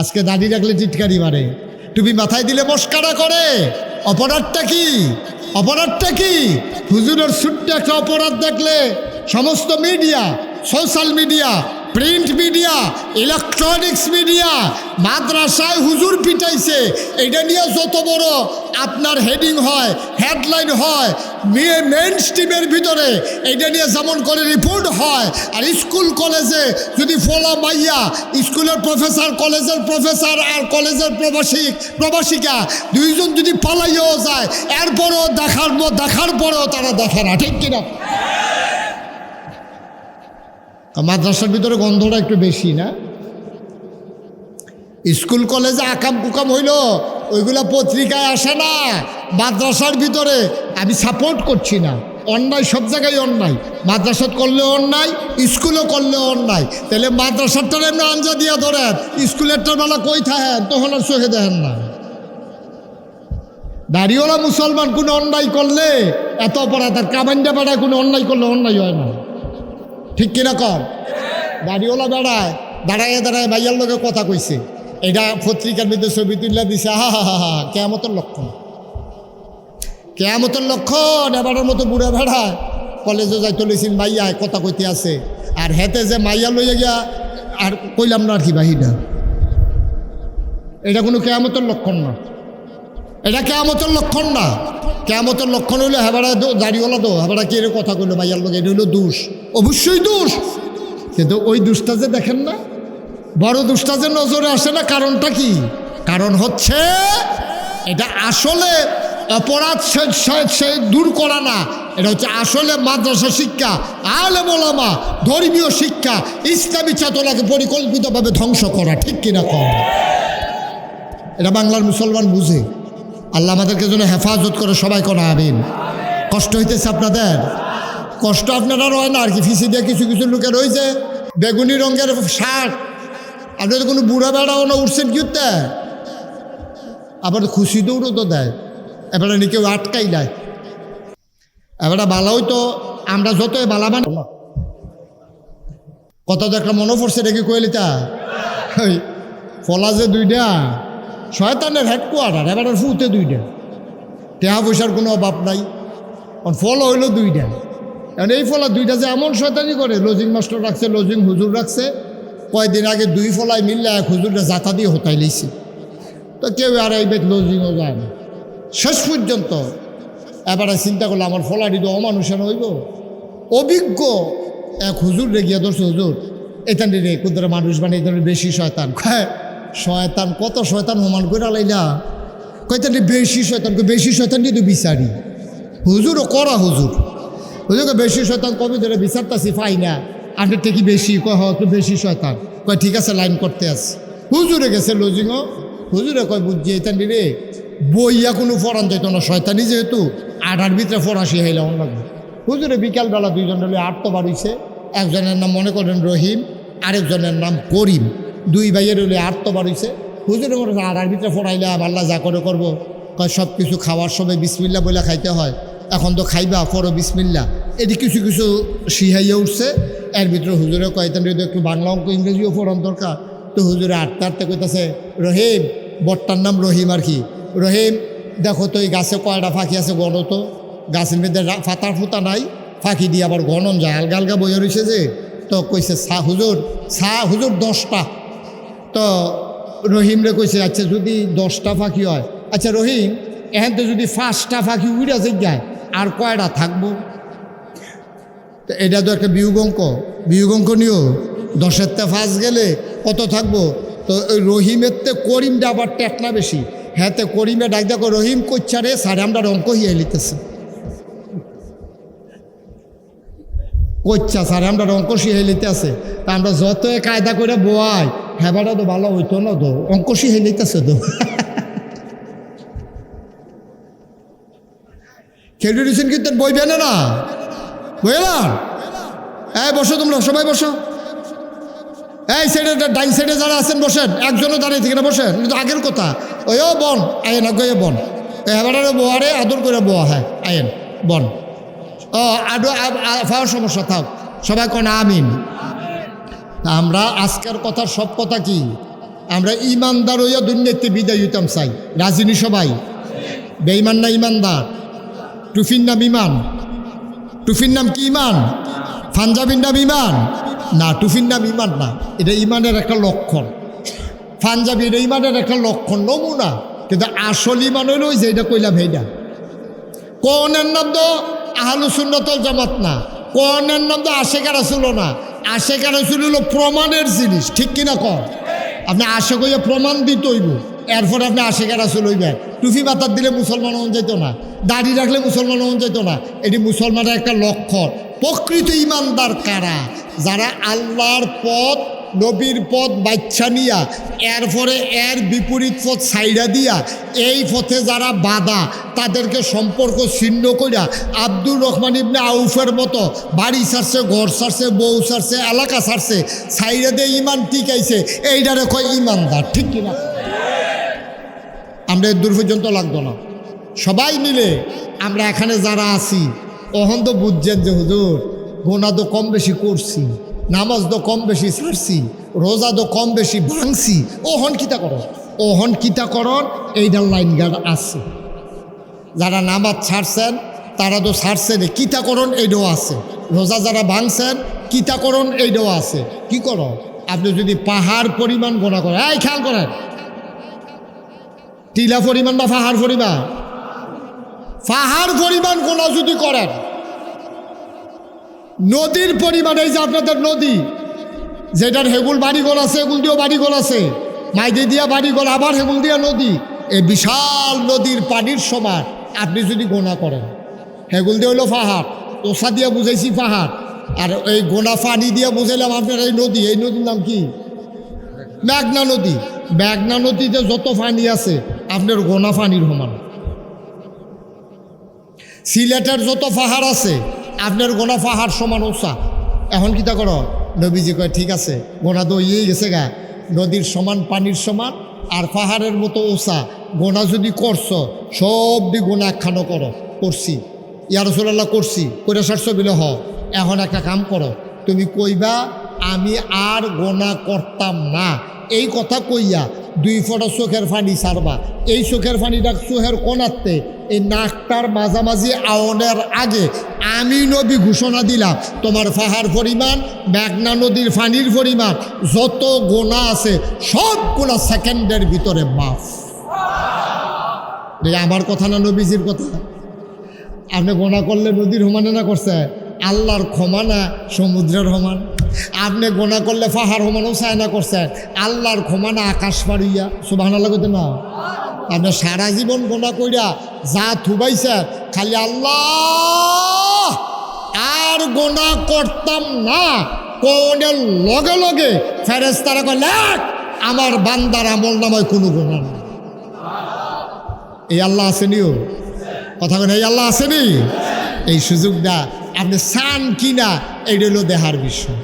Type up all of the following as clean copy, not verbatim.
আজকে দাড়ি রাখলে টিটকারি মারে, টুপি মাথায় দিলে মস্কারা করে। অপরাধটা কি? অপরাধটা কি? হুজুরের ছোট্ট একটা অপরাধ দেখলে সমস্ত media, social media, print media, electronics media, মাদ্রাসায় হুজুর পিটাইছে, এটা নিয়ে যত বড় আপনার হেডিং হয়, হেডলাইন হয়, মেইন স্ট্রিমের ভিতরে এটা নিয়ে যেমন করে রিপোর্ট হয়। আর স্কুল কলেজে যদি ফলা মাইয়া, স্কুলের প্রফেসর, কলেজের প্রফেসর আর কলেজের প্রবাসিকা দুইজন যদি পালাইয়াও যায়, এরপরও দেখার পরেও তারা দেখে না, ঠিক কিনা? মাদ্রাসার ভিতরে গন্ধটা একটু বেশি না? স্কুল কলেজে আকাম কুকাম হইল, ওইগুলা পত্রিকায় আসে না। মাদ্রাসার ভিতরে আমি সাপোর্ট করছি না, অন্যায় সব জায়গায় অন্যায়। মাদ্রাসাত করলে অন্যায়, স্কুলও করলে অন্যায়। তাহলে মাদ্রাসারটার এমনি আঞ্জা দিয়া ধরেন, স্কুলেরটার বেলা কই থাকেন, তখন আর চোখে দেখেন না। দাড়িওয়ালা মুসলমান কোনো অন্যায় করলে এত অপরাধ, আর কামান্ডা বেড়ায় কোনো অন্যায় করলে অন্যায় হয় না, ঠিক কিনা কর? দাড়িওয়ালা দাঁড়ায় ভাইয়ার লোকে কথা কইছে, এটা পত্রিকার মধ্যে ছবি তুললা দিছে, হা হা হা হা, কেয়ামতের লক্ষণ, কেয়ামতের লক্ষণ। এবারের মতো বুড়া ভেড়া কলেজে যাই তুলেছেন, মাইয়া কথা কইতে আছে, আর হেতে যে মাইয়া লইয়া গিয়া আর কইলাম না আর কি বাহিনা, এটা কোনো কেয়ামতের লক্ষণ না, এটা কেয়ামতের লক্ষণ না। কেয়ামতের লক্ষণ হইলে হেবারা দাড়িওয়ালা দো হেবারা কি এর কথা কইলো মাইয়ার লোক, এটা হইলো দোষ, অবশ্যই দোষ। কিন্তু ওই দোষটা যে দেখেন না, বড় দোষটা যে নজরে আসে না, কারণটা কি? কারণ হচ্ছে এটা আসলে অপরাধ সে দূর করা না, এটা হচ্ছে আসলে মাদ্রাসা শিক্ষা, আলেম ওলামা, ধর্মীয় শিক্ষা, ইসলামী চেতনাকে পরিকল্পিতভাবে ধ্বংস করা, ঠিক কিনা কম? এটা বাংলার মুসলমান বুঝে। আল্লাহ আমাদেরকে যেন হেফাজত করে, সবাই করে আমিন। কষ্ট হইতেছে আপনাদের? কষ্ট আপনারা রয় না আর কি, ফিসি দিয়ে কিছু কিছু লোকের রয়েছে বেগুনি রঙের শার্ট, আপনাদের কোনো বুড়া বেড়াও না উঠছেন কি উঠতে, আবার খুশি দৌড়ও তো দেয়, এবারে নি কেউ আটকাই দেয়। এবারে বালা হইতো, আমরা যত বালা বান কত তো একটা মনে পড়ছে রেখে কইলিতা, ওই ফলা যে দুইটা শয়তানের হেডকোয়ার্টার, এবারে ফুতে দুইটা, টেহা পয়সার কোনো অভাব নাই, ফল হইল দুইটা। এখন এই ফলা দুইটা যে এমন শয়তানি করে, লজিং মাস্টার রাখছে, লজিং হুজুর রাখছে, কয়েকদিন আগে দুই ফলাই মিললে এক হুজুরটা জাতা দিয়ে হতাই লইছে, তো কেউ আর এই বেদ লজিংও যায় না। শেষ পর্যন্ত এবারে চিন্তা করলো আমার ফলাটি তো অমানুষের হইব, অভিজ্ঞ এক হুজুর রে গিয়া ধরছে, হুজুর এখান রে কুদরে মানুষ মানে এই ধরনের বেশি শয়তান। শয়তান কত শয়তান হোমান করে লাইলা, কয়তান বেশি শয়তান, বেশি শয়তান দিয়ে তো বিচারি হুজুরও করা হুজুর, হুজুরকে বেশি শয়তান কবি ধরে বিচারতাছি পাই না, আপনি থেকে বেশি কয় একটু বেশি শয়তান, কয় ঠিক আছে লাইন করতে আসি। হুজুরে গেছে লজিংও, হুজুরে কয় বুঝছি এখান রে বইয়া কোনো ফরান যাইতো না, শয়তানি যেহেতু আটার ভিতরে ফরাসি হইলে অন্য লাগবে। হুজুরে বিকালবেলা দুইজন হলে আটতো বাড়িছে, একজনের নাম মনে করেন রহিম, আরেকজনের নাম করিম, দুই ভাইয়ের হলে আটতো বাড়িছে। হুজুরে মনে করেন আটার ভিতরে ফোড়াইলে আল্লাহ যা করে করবো, কয় সব কিছু খাওয়ার সময় বিসমিল্লা বলে খাইতে হয়, এখন তো খাইবা পড়ো বিসমিল্লা, এটি কিছু কিছু শিহাইয়া উঠছে। এর ভিতরে হুজুরে কয়তান একটু বাংলা অঙ্ক ইংরেজিও পড়ান দরকার, তো হুজুরে আটতে আটতে কইতাছে, রহিম, বটটার নাম রহিম আর কি, রহিম দেখো তো এই গাছে কয়টা ফাঁকি আছে, গণ তো গাছের মধ্যে ফাতার ফুতা নাই, ফাঁকি দিয়ে আবার গণন যায়, আলগা আলগা বইয়া রয়েছে যে, তো কইছে হুজুর 10টা। তো রহিম রে কইছে আচ্ছা যদি 10টা ফাঁকি হয়, আচ্ছা রহিম এখান তো যদি 5টা ফাঁকি উড়া যায় আর কয়টা থাকবো? তো এটা তো একটা বিয়োগ অঙ্ক নিও, 10-এর তে 5 গেলে কত থাকবো? তো ওই রহিমের তে করিমটা আবার টেকনা বেশি, হ্যাঁ তে করিমে ডাক দেখো রহিম কইছা রে সারে আমরা অঙ্ক হিয়ে লিতেছে, কইছা স্যার আমরা অঙ্ক শিখে লিতে আছে, তা আমরা যত কায়দা করে বোয়াই হেবাটা তো ভালো হইতো না, তো অঙ্ক শিখে লিতেছে তো খেলে দিচ্ছেন কিন্তু বই বেনে না, বুঝলাম? এই বসো তোমরা সবাই বসো, এই সাইডে ডাইন সাইডে যারা আছেন বসেন, একজনও দাঁড়িয়ে থেকে না বসেন, কিন্তু আগের কথা ওই ও বন আয়েন আগে বন, এবারে বোয়ারে আদর করে বোয়া, হ্যাঁ আয়েন বন, ও আদো ফাওয়ার সমস্যা থাক, সবাই কোন আমিন। আমরা আজকের কথার সব কথা কি, আমরা ইমানদার হইয়া দুনিয়াতে বিদায় হইতাম চাই। রাজিনী সবাই? বেঈমান না ইমানদার? টুফির নাম ইমান? টুফির নাম কি ইমান? পাঞ্জাবির নাম ইমান না, টুফির নাম ইমান না। এটা ইমানের একটা লক্ষণ। পাঞ্জাবি এটা ইমানের একটা লক্ষণ, নমুনা। কিন্তু আসল ইমান হইল ওই যে এটা কইলাম এইটা। কোনের নাম তো আহলুস সুন্নাত ওয়াল জামাত না, কোনের নাম তো আশেকা রাসূল না। আশেকা রাসূল হলো প্রমাণের জিনিস, ঠিক কিনা কর? আপনি আশেক হইয়া প্রমাণ দিতে হইব, এরপরে আপনি আশেকা রাসূল হইবেন। টুফি মাথার দিলে মুসলমান হন যেত না, দাড়ি রাখলে মুসলমান হন যেত না। এটি মুসলমানের একটা লক্ষণ। প্রকৃত ইমানদার কারা? যারা আল্লাহর পথ, নবীর পথ বাচ্চা নিয়া এরপরে এর বিপরীত পথ ছাইড়া দিয়া এই পথে যারা বাধা, তাদেরকে সম্পর্ক ছিন্ন করিয়া আব্দুর রহমান ইবনে আউফের মতো বাড়ি ছাড়ছে, ঘর ছাড়ছে, বউ ছাড়ছে, এলাকা ছাড়ছে, ছাইড়া দিয়ে ইমান টিকাইছে, এইটারে কয় ইমানদার, ঠিক কিনা? আমরা দূর পর্যন্ত লাগতো না। সবাই মিলে আমরা এখানে যারা আছি, অহন তো বুঝছেন যে হুজুর গোনা তো কম বেশি করছি, নামাজ তো কম বেশি ছাড়ছি, রোজা তো কম বেশি ভাঙছি, ওহন কিতা করন, ওহন কিতা করন, এইটার লাইন গার্ড আছে। যারা নামাজ ছাড়ছেন তারা তো ছাড়ছেন, কিতা করন এইটাও আছে। রোজা যারা ভাঙছেন কিতা করন এইটাও আছে। কি করো? আপনি যদি পাহাড় পরিমাণ গোনা করেন, এই খেয়াল করেন, টিলা পরিমাণ বা পাহাড় পরিমাণ, পাহাড় পরিমাণ গোনা যদি করেন, নদীর পরিমাণ, এই যে আপনাদের নদী যেটার হেগুল বাড়িঘর আছে, এগুল দিয়েও বাড়িঘর আছে, মাইদি দিয়া বাড়িঘর, আবার হেগুল দিয়া নদী, এই বিশাল নদীর পানির সমান আপনি যদি গোনা করেন, হেগুল দিয়ে হইলো পাহাড়, ওষা দিয়া বুঝাইছি পাহাড়, আর এই গোনা পানি দিয়া বুঝাইলাম আপনার এই নদী। এই নদীর নাম কি? মেঘনা নদী। মেঘনা নদীতে যত পানি আছে আপনার গোনা পানির সমান। সিলেটের যত পাহাড় আছে আপনার গোনা পাহাড় সমান ওষা। এখন কিতা করো? নবীজি কয় ঠিক আছে, গোনা তো ইয়েই গেছে গা, নদীর সমান পানির সমান আর পাহাড়ের মতো ওষা। গোনা যদি করছো সব দিয়ে গোনা একখানো করো, করছি ইয়া রাসূলুল্লাহ, করছি করে সারছো বিলে হ। এখন একটা কাম করো, তুমি কইবা আমি আর গোনা করতাম না, এই কথা কইয়া 2 ফোঁটা চোখের পানি ছাড়বা। এই চোখের পানিটা চোখের কোনাতে এই নাকটার মাঝামাঝি আওনের আগে আমি নবী ঘোষণা দিলাম, তোমার পাহাড় পরিমাণ, মেঘনা নদীর পানির পরিমাণ যত গোনা আছে সব গোনা সেকেন্ডের ভিতরে মাফ। আমার কথা না নবীজির কথা? আপনি গোনা করলে নদীর সমানে না করছে, আল্লাহর ক্ষমা না সমুদ্রের সমান? আপনি গোনা করলে পাহাড় সমানও চায় না করছেন, আল্লাহর ক্ষমা না আকাশ পাড়িয়া? সুবহানাল্লাহ কইতে না? আপনি সারা জীবন গোনা কইরা যা থুবাইছেন, খালি আল্লাহ আর গোনা করতাম না, কোনের লগে লগে ফেরেশতারা কয় লেখ আমার বান্দার আমল নামায় কোনো গোনা নেই। এই আল্লাহ আসেনিও? কথা কেন? এই আল্লাহ আসেনি? এই সুযোগটা আপনি চান কিনা এইটা হলো দেহার বিষয়।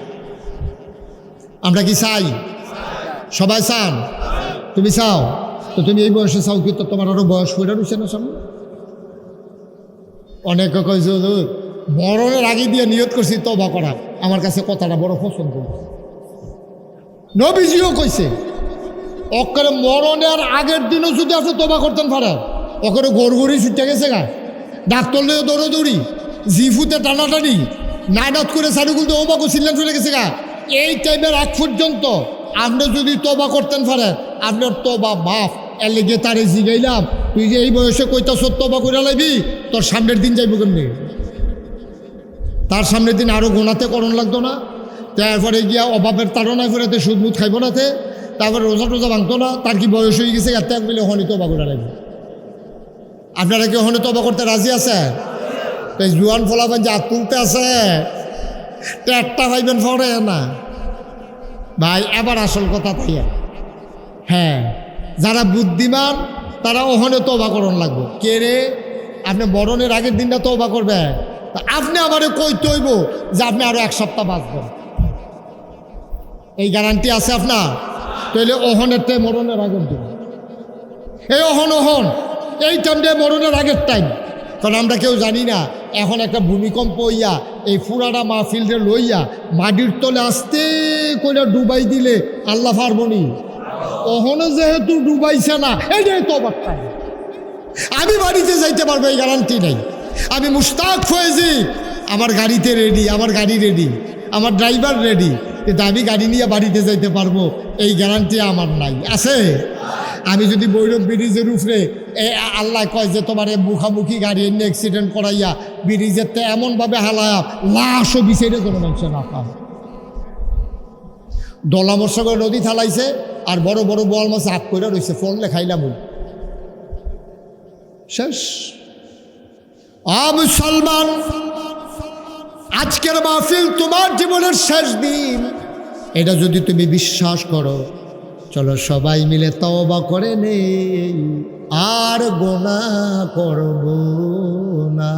আমরা কি চাই? সবাই চান? তুমি চাও? তো তুমি এই বয়সে চাও কি? তো তোমার আরো বয়স হয়ে রয়েছে না সামনে? অনেকে কয়েছে মরণের আগে দিয়ে নিয়ত করছি তওবা করা। আমার কাছে কথাটা বড় পছন্দ। নবীজিও কইছে অকরে মরণের আগের দিনও যদি আপনি তওবা করতেন পারেন, ওকে গড়গড়ি ছুটে গেছে গা, ডাক্তার লিয়ে দৌড়াদৌড়ি, জিফুতে টানাটানি, নাইনাত করে সারিগুলতে ওবা করছিলেন চলে গেছে গা, এই টাইমের আগ পর্যন্ত আপনি যদি তওবা করতেন পারেন, আপনার তওবা মাফ। এর লেগে তারে জিগাইলাম, তুই যে এই বয়সে কইতাছ তওবা করে লাইবি, তোর সামনের দিন যাইব কেমনি? তার সামনের দিন আরও গোনাতে করণ লাগতো না? তারপরে গিয়া অভাবের তাড়নায় ফেরাতে সুদ মুদ খাইব নাতে, তারপরে রোজা টোজা ভাঙতো না, তার কি বয়স হয়ে গেছে? এত এক মিলে হনি তওবা করে লাগবে। আপনারা কি ওখানে তওবা করতে রাজি আছে? তাই জুয়ান ফলাবেন যে হাত তুলতে আছে, টেটটা ভাইবেন পড়ে না ভাই। এবার আসল কথা তাই, হ্যাঁ, যারা বুদ্ধিমান তারা ওখানে তওবা করণ লাগবে। কে রে? আপনি মরণের আগের দিনটা তওবা করবে, আপনি আমারে কইতে হইব যে আপনি আরো 1 সপ্তাহ বাঁচবেন, এই গ্যারান্টি আছে আপনার? তাহলে ওহনের টাইম মরণের আগের দিন, এই ওহন এই টাইমটা মরণের আগের টাইম। কারণ আমরা কেউ জানি না, এখন একটা ভূমিকম্প হইয়া এই পুরাটা মাহফিলটা লইয়া মাটির তলে আস্তে করে ডুবাই দিলে আল্লাহ পারবনি? ওহনে যেহেতু ডুবাইছে না, এটাই তো অবস্থা। আমি বাড়িতে যাইতে পারবো এই গ্যারান্টি নেই। আমি মুশতাক ফয়েজি, আমার গাড়িতে রেডি, আমার গাড়ি রেডি, আমার ড্রাইভার রেডি, কিন্তু আমি গাড়ি নিয়ে বাড়িতে যাইতে পারবো এই গ্যারান্টি আমার নাই। আছে? আমি যদি বৈরব ব্রিজের উপরে আল্লাহ কয় যে তোমার মুখামুখি গাড়ি এনে অ্যাক্সিডেন্ট করাইয়া ব্রিজের তো এমনভাবে হালায়া লাশও বিছেড়ে কোনো মানুষ না পায়। দলামর্ষক নদী থালাইছে আর বড় বড় বল মাছ আপ করে রয়েছে, ফললে খাইলাম শেষ। মুসলমান, আজকের মাহফিল তোমার জীবনের শেষ দিন, এটা যদি তুমি বিশ্বাস করো, চলো সবাই মিলে তওবা করে নেই, আর গুনাহ করব না।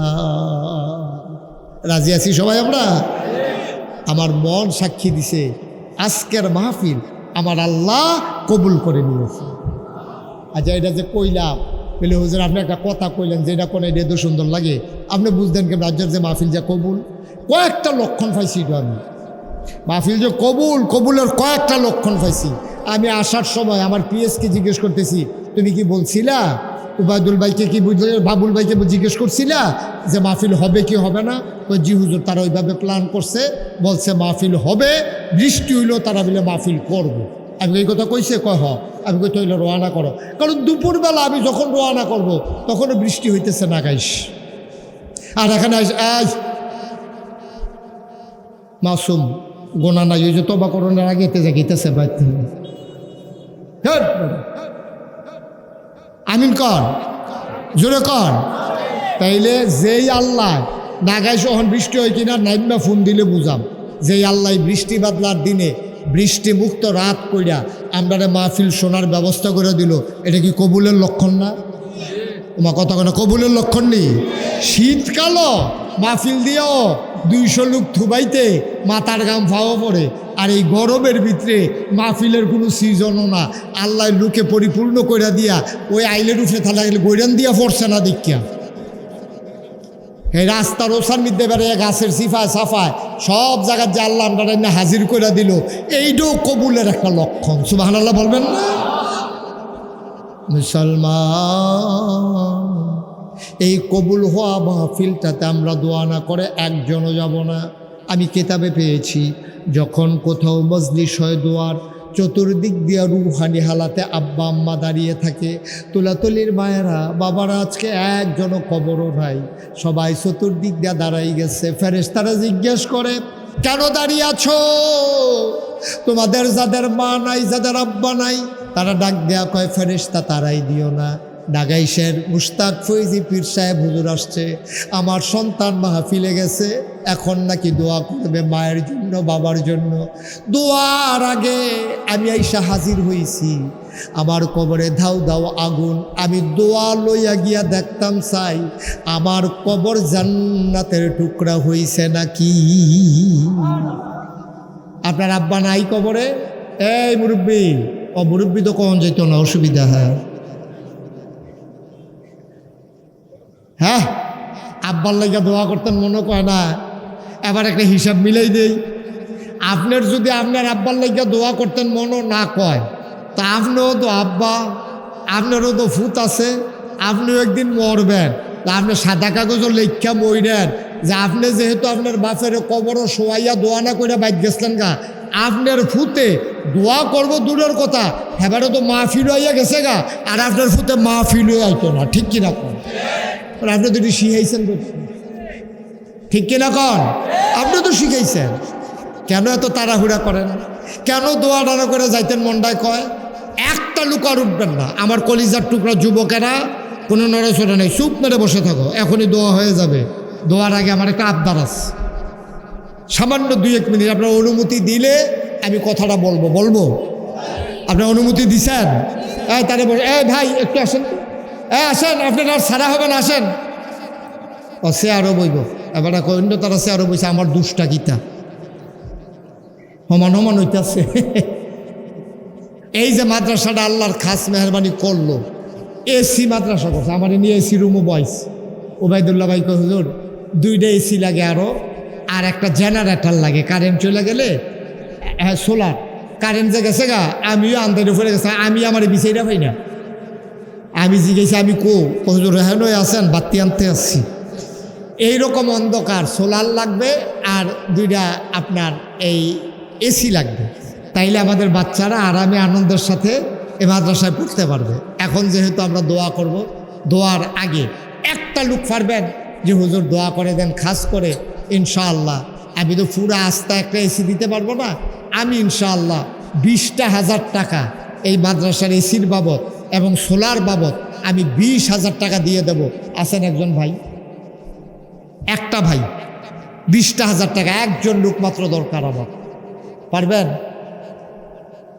রাজি আছি সবাই আমরা? আমার মন সাক্ষী দিছে আজকের মাহফিল আমার আল্লাহ কবুল করে নিয়েছে। আচ্ছা, এটা যে কইলাম বলে হুজুর আপনি একটা কথা কইলেন যে এটা কোন এটা এত সুন্দর লাগে, আপনি বুঝতেন কেন রাজ্যের যে মাহফিল যে কবুল, কয়েকটা লক্ষণ পাইছি। এটা আমি মাহফিল যে কবুলের কয়েকটা লক্ষণ পাইছি। আমি আসার সময় আমার পিএসকে জিজ্ঞেস করতেছি, তুমি কি বলছিলা উবায়দুল ভাইকে কি বুঝলে, বাবুল ভাইকে জিজ্ঞেস করছিলা যে মাহফিল হবে কি হবে না? তো জি হুজুর, তারা ওইভাবে প্ল্যান করছে, বলছে মাহফিল হবে, বৃষ্টি হইলেও তারা মিলে মাহফিল করবো। আমি এই কথা কইছে, কয় হ। আমি কই তৈলে রওনা করো, কারণ দুপুরবেলা আমি যখন রওনা করব তখনও বৃষ্টি হইতেছে না গাইস। আর এখানে আজ মাসুম গোনা নাই, ওই যে তবা করোনার আগে গেতেছে বাড়িতে। আমিন কর, জোরে কর। তাইলে যেই আল্লাহ নাগাইশ ওহন বৃষ্টি হয় কিনা নাইমা ফোন দিলে বুঝাম, যেই আল্লাহ বৃষ্টি বাদলার দিনে বৃষ্টি মুক্ত রাত কইরা আমরা মাহফিল শোনার ব্যবস্থা করে দিল, এটা কি কবুলের লক্ষণ না? তোমার কথা কেন কবুলের লক্ষণ নেই? শীতকালও মাহফিল দিয়েও 200 লোক থুবাইতে মাথার গাম ফাও পড়ে, আর এই গরমের ভিতরে মাহফিলের কোনো সিজনও না, আল্লাহ লোকে পরিপূর্ণ কইরা দিয়া ওই আইলের উঠে থালা গেলে গৈরান দিয়া পড়ছে না দেখিয়া। এই রাস্তার ওসার মধ্যে বেড়ে গাছের সিফায় সাফায় সব জায়গার যে আল্লাহ আমরা হাজির করে দিল, এইটাও কবুলের একটা লক্ষণ। সুবহানাল্লাহ বলবেন না? মুসলমান, এই কবুল হওয়া মাহফিলটাতে আমরা দোয়া না করে একজনও যাব না। আমি কিতাবে পেয়েছি, যখন কোথাও মজলিস হয় দোয়ার, চতুর্দিক দিয়া রুহানি হালাতে আব্বা আম্মা দাঁড়িয়ে থাকে, তুলাতুলির মায়েরা বাবারা, আজকে একজনও খবরও নাই, সবাই চতুর্দিক দিয়া দাঁড়াই গেছে। ফেরেশতারা জিজ্ঞেস করে, কেন দাঁড়িয়ে আছো? তোমাদের যাদের মা নাই, যাদের আব্বা নাই, তারা ডাক দেয়া কয়, ফেরেশতা তারাই দিও না। নাগাইশের মুশতাক ফৈজি পীর সাহেব হুজুর আসছে, আমার সন্তান মাহফিলে গেছে, এখন নাকি দোয়া করবে মায়ের জন্য, বাবার জন্য। দোয়ার আগে আমি আইসা হাজির হইছি, আমার কবরে ধাউ ধাউ আগুন, আমি দোয়া লইয়া গিয়া দেখতাম চাই আমার কবর জান্নাতের টুকরা হইছে নাকি। আপনার আব্বা নাই কবরে? এই মুরব্বী, ও মুরব্বী তো কখন যেত না, অসুবিধা। হ্যাঁ, আব্বার লাগা দোয়া করতেন মনে কয় না? এবার একটা হিসাব মিলাই দেই, আপনার যদি আপনার আব্বার লাগা দোয়া করতেন মনও না কয়, তা আপনিও তো আব্বা, আপনারও তো ফুত আছে, আপনিও একদিন মরবেন। তা আপনি সাদা কাগজও লেখা মইরেন যে আপনি যেহেতু আপনার বাপের কবরও শোয়াইয়া দোয়া না করে বাইক গেছিলেন গা, আপনার ফুতে দোয়া করবো দূরের কথা, এবারে তো মাহফিল হইয়া গেছে গা, আর আপনার ফুতে মাহফিল হয়ে আইতো না। ঠিক কিনা কন? আপনি তো শিখাইছেন, ঠিক কিনা কন? আপনি তো শিখাইছেন, কেন এত তাড়াহুড়া করেন? কেন দোয়া ডানা করে যাইতেন মন্ডায় কয়? একটা লুক আর উঠবেন না। আমার কলিজার টুকরা যুবকেরা, কোনো নড়াচড়া নেই, চুপ মেরে বসে থাকো, এখনই দোয়া হয়ে যাবে। দোয়ার আগে আমার একটা আবদার আছে, সামান্য 2-1 মিনিট আপনার অনুমতি দিলে আমি কথাটা বলবো। আপনার অনুমতি দিছেন? তাহলে ভাই একটু আসেন, আসেন, আপনার আর সারা হবে না, আসেন। সে আরো বইব, এবার অন্য তারা সে আরো বইছে, আমার দুষ্টা গীতা সমান হইতেছে। এই যে মাদ্রাসাটা আল্লাহর খাস মেহরবানি করলো, এসি মাদ্রাসা করছে, আমার নিয়ে এসি রুমও বয়স। ওবায়দুল্লাহ ভাই কই হুজুর 2টা এসি লাগে, আর একটা জেনারেটর লাগে, কারেন্ট চলে গেলে। হ্যাঁ, সোলার কারেন্ট যে গেছে গা, আমিও আন্দাজে পড়ে গেছে, আমি আমার বিচাইরা পাই না। আমি জিজ্ঞেস আমি হুজুর রেহান হয়ে আছেন, বাতি আনতে আসছি। এইরকম অন্ধকার, সোলার লাগবে আর দুইটা আপনার এই এসি লাগবে, তাইলে আমাদের বাচ্চারা আরামে আনন্দের সাথে এ মাদ্রাসায় পড়তে পারবে। এখন যেহেতু আমরা দোয়া করব, দোয়ার আগে একটা লোক পারবেন যে হুজুর দোয়া করে দেন খাস করে, ইনশাআল্লাহ। আমি তো পুরো আস্থা একটা এসি দিতে পারবো না, আমি ইনশাআল্লাহ 20,000 টাকা এই মাদ্রাসার এসির বাবদ এবং সোলার বাবদ আমি 20,000 টাকা দিয়ে দেব। আছেন একজন ভাই, একটা ভাই, 20,000 টাকা, একজন লোক মাত্র দরকার আমার। পারবেন?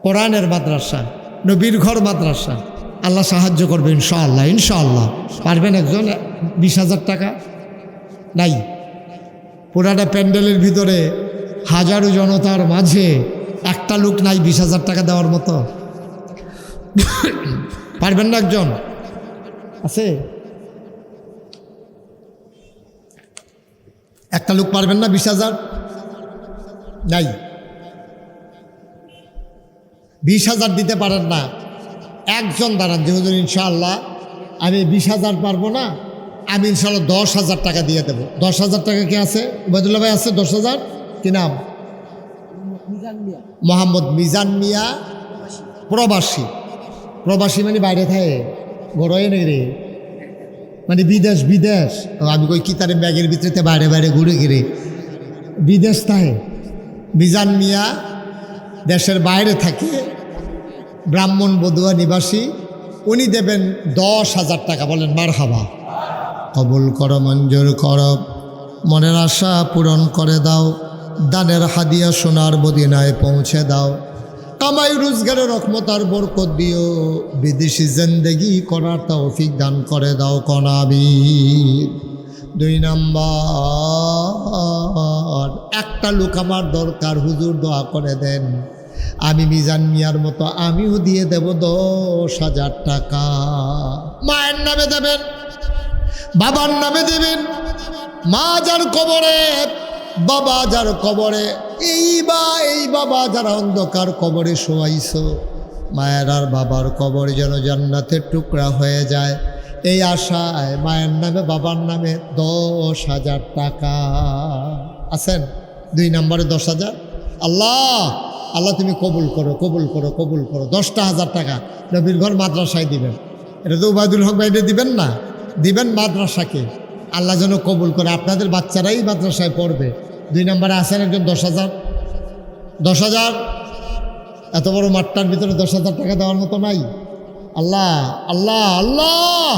কোরআনের মাদ্রাসা, নবীর ঘর মাদ্রাসা, আল্লাহ সাহায্য করবে ইনশাআল্লাহ, ইনশাআল্লাহ। পারবেন একজন 20,000 টাকা? নাই। পুরাটা প্যান্ডেলের ভিতরে হাজারো জনতার মাঝে একটা লোক নাই 20,000 টাকা দেওয়ার মতো। পারবেন না একজন? আছে একটা লোক পারবেন না 20,000? নাই। 20,000 দিতে পারেন না, একজন দাঁড়ান যে হুজুর ইনশাআল্লাহ আমি 20,000 পারবো না, আমি ইনশাআল্লাহ 10,000 টাকা দিয়ে দেবো। 10,000 টাকা কে আছে? উবায়দুল্লাহ ভাই আছে 10,000? কি নাম? মোহাম্মদ মিজান মিয়া, প্রবাসী। প্রবাসী মানে বাইরে থাকে, গড়ে নেই রে, মানে বিদেশ। বিদেশ আমি কই কি তারে ব্যাগের ভিতরে বাইরে বাইরে ঘুরে ঘিরে বিদেশ থাকে। মিজান মিয়া দেশের বাইরে থাকে, ব্রাহ্মণ বধুয়া নিবাসী। উনি দেবেন 10,000 টাকা। বলেন মারহাবা। কবুল করো, মঞ্জুর করো, মনের আশা পূরণ করে দাও, দানের হাদিয়া সোনার মদিনায় পৌঁছে দাও, কামাই রোজগারের রহমত আর বরকত দিও, বিদেশি জিন্দেগি করার তৌফিক দান করে দাও কনাবির। 2 নাম্বার, একটা লোক আমার দরকার, হুজুর দোয়া করে দেন। আমি মিজান মিয়ার মতো আমিও দিয়ে দেব 10,000 টাকা। মায়ের নামে দেবেন, বাবার নামে দেবেন। মা যার কবরে, বাবা যার কবরে, এই বাবা যারা অন্ধকার কবরে শোয়াইছ, মায়ের আর বাবার কবর যেন জান্নাতের টুকরা হয়ে যায়, এই আশায় মায়ের নামে বাবার নামে 10,000 টাকা। আছেন? 2 নম্বরে 10,000। আল্লাহ আল্লাহ তুমি কবুল করো, কবুল করো, কবুল করো। 10,000 টাকা নবীর ঘর মাদ্রাসায় দিবেন। এটা তো উবায়দুল হক ভাইরে দিবেন না, দিবেন মাদ্রাসাকে। আল্লাহ যেন কবুল করে, আপনাদের বাচ্চারাই মাদ্রাসায় পড়বে। 2 নম্বরে আছেন একজন 10,000। 10,000 এত বড় মাঠটার ভিতরে 10,000 টাকা দেওয়ার মতো নাই। আল্লাহ আল্লাহ আল্লাহ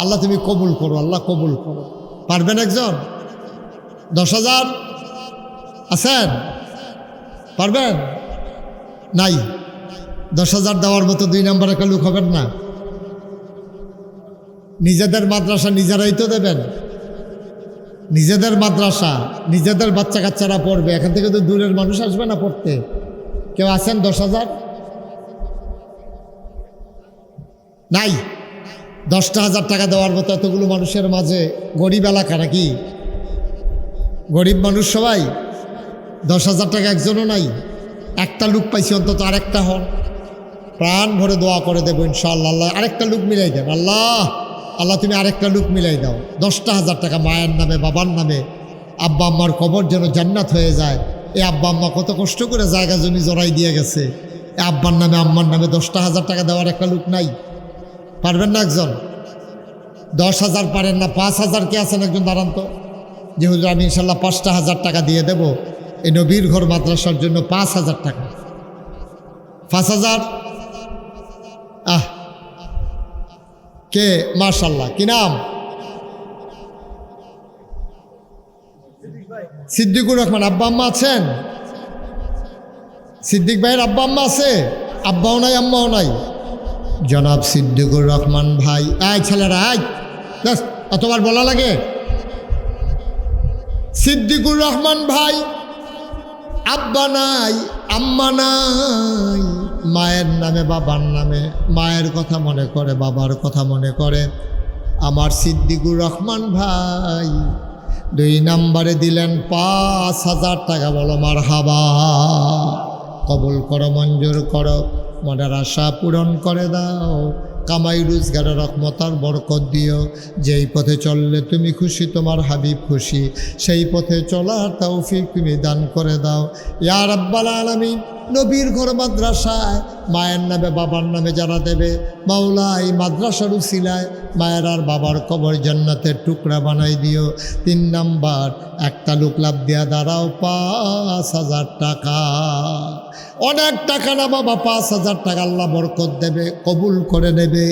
আল্লাহ তুমি কবুল করো, আল্লাহ কবুল করো। পারবেন একজন? 10,000 আছেন? পারবেন? নাই। 10,000 দেওয়ার মতো 2 নম্বর একটা লোক হবেন না। নিজেদের মাদ্রাসা নিজেরাই তো দেবেন, নিজেদের মাদ্রাসা নিজেদের বাচ্চা কাচ্চারা পড়বে, এখান থেকে তো দূরের মানুষ আসবে না পড়তে। কেউ আছেন 10,000? নাই। 10,000 টাকা দেওয়ার মতো এতগুলো মানুষের মাঝে গরিব এলাকা নাকি? গরিব মানুষ সবাই। 10,000 টাকা একজনও নাই। একটা লোক পাইছি, অন্তত আরেকটা হন। প্রাণ ভরে দোয়া করে দেবো ইনশাআল্লাহ। আল্লাহ আরেকটা লোক মিলাই দেন। আল্লাহ আল্লাহ তুমি আরেকটা লোক মিলাই দাও। 10,000 টাকা মায়ের নামে, বাবার নামে, আব্বা আম্মার কবর যেন জান্নাত হয়ে যায়। এই আব্বা আম্মা কত কষ্ট করে জায়গা জমি জড়াই দিয়ে গেছে, এই আব্বার নামে আম্মার নামে 10,000 টাকা দেওয়ার একটা লোক নাই। পারবেন না একজন? 10,000 পারেন না, 5,000 কে আছেন একজন দাঁড়ান তো, যে হুজুর আমি ইনশাল্লাহ 5,000 টাকা দিয়ে দেব এই নবীর ঘর মাদ্রাসার জন্য। 5,000 টাকা। 5,000? কে? মাশাল্লাহ। কি নাম? সিদ্দিকুর রহমান। আব্বা আম্মা আছেন? সিদ্দিক ভাইয়ের আব্বা আম্মা আছে? আব্বাও নাই আম্মাও নাই। জনাব সিদ্দিকুর রহমান ভাই। ছেলেরা অতবার বলা লাগে? সিদ্দিকুর রহমান ভাই, আব্বা নাই, আম্মা নাই, মায়ের নামে, বাবার নামে, মায়ের কথা মনে করে, বাবার কথা মনে করে। আমার সিদ্দিকুর রহমান ভাই 2 নম্বরে দিলেন 5,000 টাকা। বলো মারহাবা। কবুল করো, মঞ্জুর করো, মনের আশা পূরণ করে দাও, কামাই রোজগারের রহমতার বরকত দিও। যেই পথে চললে তুমি খুশি, তোমার হাবিব খুশি, সেই পথে চলার তৌফিক তুমি দান করে দাও ইয়া রাব্বাল আলামিন। নবীর ঘর মাদ্রাসায় মায়ের নামে বাবার নামে যারা দেবে, মাওলা এই মাদ্রাসার উসিলায় মায়ের আর বাবার কবর জান্নাতের টুকরা বানাই দিও। 3 নাম্বার, একটা লোক লাভ দিয়া দাঁড়াও 5,000 টাকা। অনেক টাকা না বাবা, 5,000 টাকা আল্লাহ বরকত দেবে, কবুল করে নেবে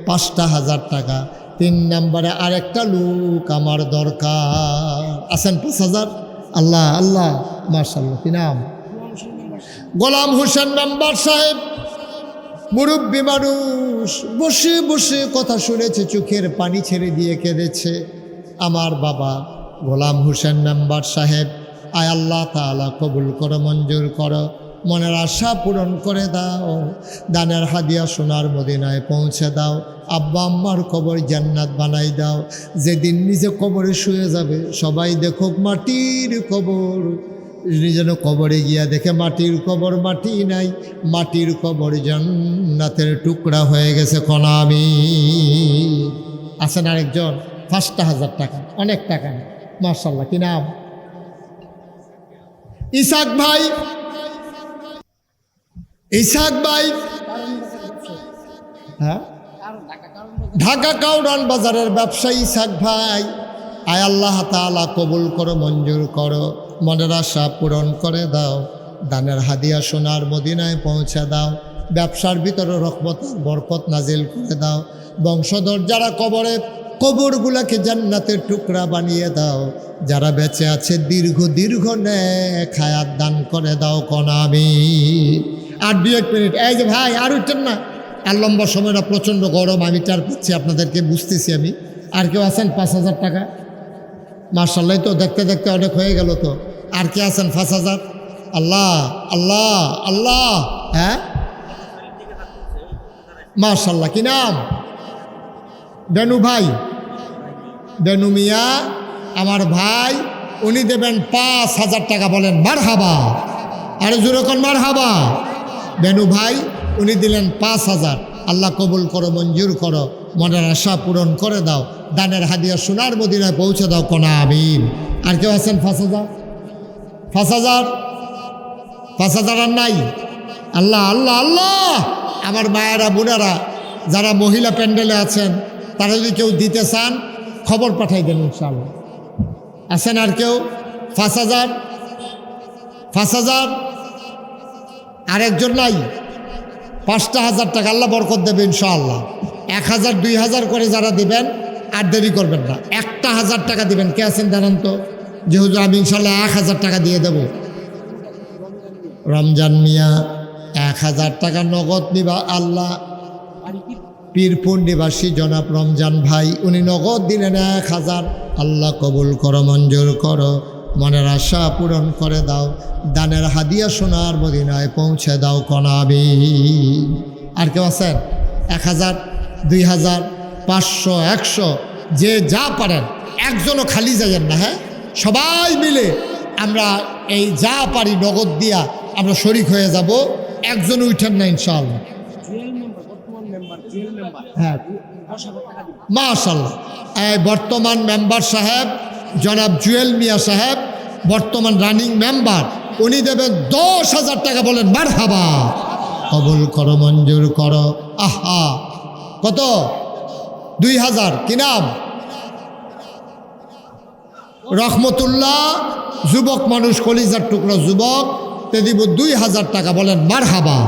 5,000 টাকা। 3 নাম্বারে আরেকটা লোক আমার দরকার, আছেন 5,000? আল্লাহ আল্লাহ, মাশাআল্লাহ। কি নাম? গোলাম হোসেন মেম্বার সাহেব, মুরব্বী মানুষ, বসে বসে কথা শুনেছে, চোখের পানি ছেড়ে দিয়ে কেঁদেছে। আমার বাবা গোলাম হোসেন মেম্বার সাহেব, আয় আল্লাহ তাআলা কবুল করো, মঞ্জুর করো, মনের আশা পূরণ করে দাও, দানের হাদিয়া সোনার মদিনায় পৌঁছে দাও, আব্বা আম্মার কবর জান্নাত বানাই দাও। যেদিন নিজে কবরে শুয়ে যাবে সবাই দেখুক মাটির কবর, যেন কবরে গিয়া দেখে মাটির কবর, মাটি নাই, মাটির কবর জান্নাতের টুকরা হয়ে গেছে। কনামি আছেন আরেকজন, 5,000 টাকা, অনেক টাকা নেই, মাশাআল্লাহ। কি নাম? ইসাক ভাই। ইসাক ভাই, হ্যাঁ, ঢাকা কাউরান বাজারের ব্যবসায়ী ইসাক ভাই, আয় আল্লাহ তাআলা কবুল করো, মঞ্জুর করো, মনের আশা পূরণ করে দাও, দানের হাদিয়া সোনার মদিনায় পৌঁছে দাও, ব্যবসার ভিতরে রহমত বরকত নাজিল করে দাও, বংশধর যারা কবরে, কবরগুলাকে জান্নাতের টুকরা বানিয়ে দাও, যারা বেঁচে আছে দীর্ঘ দীর্ঘ নেক হায়াত দান করে দাও। কনামি আর 2-1 মিনিট, এই যে ভাই আর উঠছেন না, আর লম্বা সময়টা প্রচণ্ড গরম, আমি টার পাচ্ছি, আপনাদেরকে বুঝতেছি আমি। আর কেউ আছেন 5,000 টাকা? মাশাআল্লাহ, তো দেখতে দেখতে অনেক হয়ে গেল তো। আর কে আছেন 5,000? আল্লাহ আল্লাহ আল্লাহ, হ্যাঁ, মাশাআল্লাহ। কি নাম? বেনু ভাই, বেনু মিয়া আমার ভাই, উনি দেবেন 5,000 টাকা। বলেন মারহাবা, আরে জোরে কোন মারহাবা। বেনু ভাই উনি দিলেন 5,000। আল্লাহ কবুল করো, মঞ্জুর করো, মনের আশা পূরণ করে দাও, দানের হাদিয়া সোনার মদিনায় পৌঁছে দাও। কোনা আমিন। আর কেউ আছেন 5,000? 5,000? 5,000 আর নাই? আল্লাহ আল্লাহ আল্লাহ। আমার মায়েরা বোনেরা যারা মহিলা প্যান্ডেলে আছেন, তারা যদি কেউ দিতে চান খবর পাঠাই দেন ইনশাআল্লাহ। আছেন আর কেউ? 5,000? 5,000? আরেকজন নাই? 5,000 টাকা আল্লাহ বরকত দেবে ইনশাআল্লাহ। 1,000 2,000 করে যারা দিবেন আর দেরি করবেন না, 1,000 টাকা দিবেন। কে আছেন জানান তো? যে হুজুর আমি ইনশাআল্লাহ 1,000 টাকা দিয়ে দেব। রমজান মিয়া 1,000 টাকা নগদ নিবা। আল্লাহ পীরপুর নিবাসী জনাব রমজান ভাই, উনি নগদ দিলেন 1,000। আল্লাহ কবুল করো, মঞ্জুর করো, মনের আশা পূরণ করে দাও, দানের হাদিয়া সোনার মদিনায় পৌঁছে দাও। কনাবি। আর কেউ আছেন? 1,000 2,000 500 100 যে যা পারেন, একজনও খালি যাবেন না। হ্যাঁ, সবাই মিলে আমরা এই যা পারি নগদ দিয়া আমরা শরিক হয়ে যাব। একজন উঠেন না ইনশাআল্লাহ। হ্যাঁ, মাশাআল্লাহ। এই বর্তমান মেম্বার সাহেব জনাব জুয়েল মিয়া সাহেব, বর্তমান রানিং মেম্বার, উনি দেবেন 10,000 টাকা। বলেন মারহাবা। কবুল করো, মঞ্জুর করো। আহা, কত? 2,000। কি নাম? রহমতুল্লাহ, যুবক মানুষ, কলিজার টুকরো যুবক, তে দিব 2,000 টাকা। বলেন মারহাবা।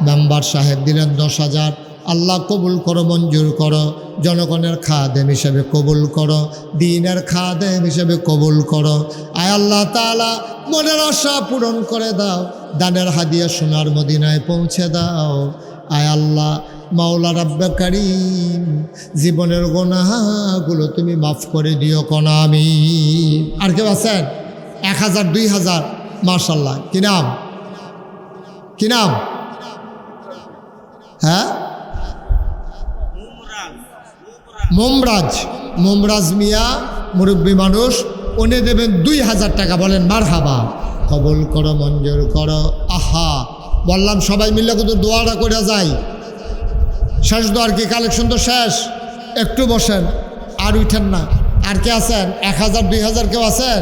মেম্বার সাহেব দিলেন 10,000। আল্লাহ কবুল করো, মঞ্জুর করো, জনগণের খাদেম হিসেবে কবুল করো, দ্বীনের খাদেম হিসেবে কবুল করো। আয় আল্লাহ তাআলা মনের আশা পূরণ করে দাও, দানের হাদিয়া সোনার মদিনায় পৌঁছে দাও। আয় আল্লাহ মাওলা রাব্বে কারীম, জীবনের গুনাহগুলো তুমি মাফ করে দিও। কোন আমিন। আর কেউ আছেন? 1,000 2,000? মাশাআল্লাহ। কি নাম? কি নাম? হ্যাঁ, মোমরাজ। মোমরাজ মিয়া মুরব্বী মানুষ, উনি দেবেন 2,000 টাকা। বলেন মারহাবা। কবুল করো, মঞ্জুর করো। আহা, বললাম সবাই মিলে কিন্তু দোয়াটা করে যাই। শেষ দোয়ার কি কালেকশন তো শেষ, একটু বসেন আর উঠেন না। আর কে আছেন? 1000 2000 কেউ আছেন?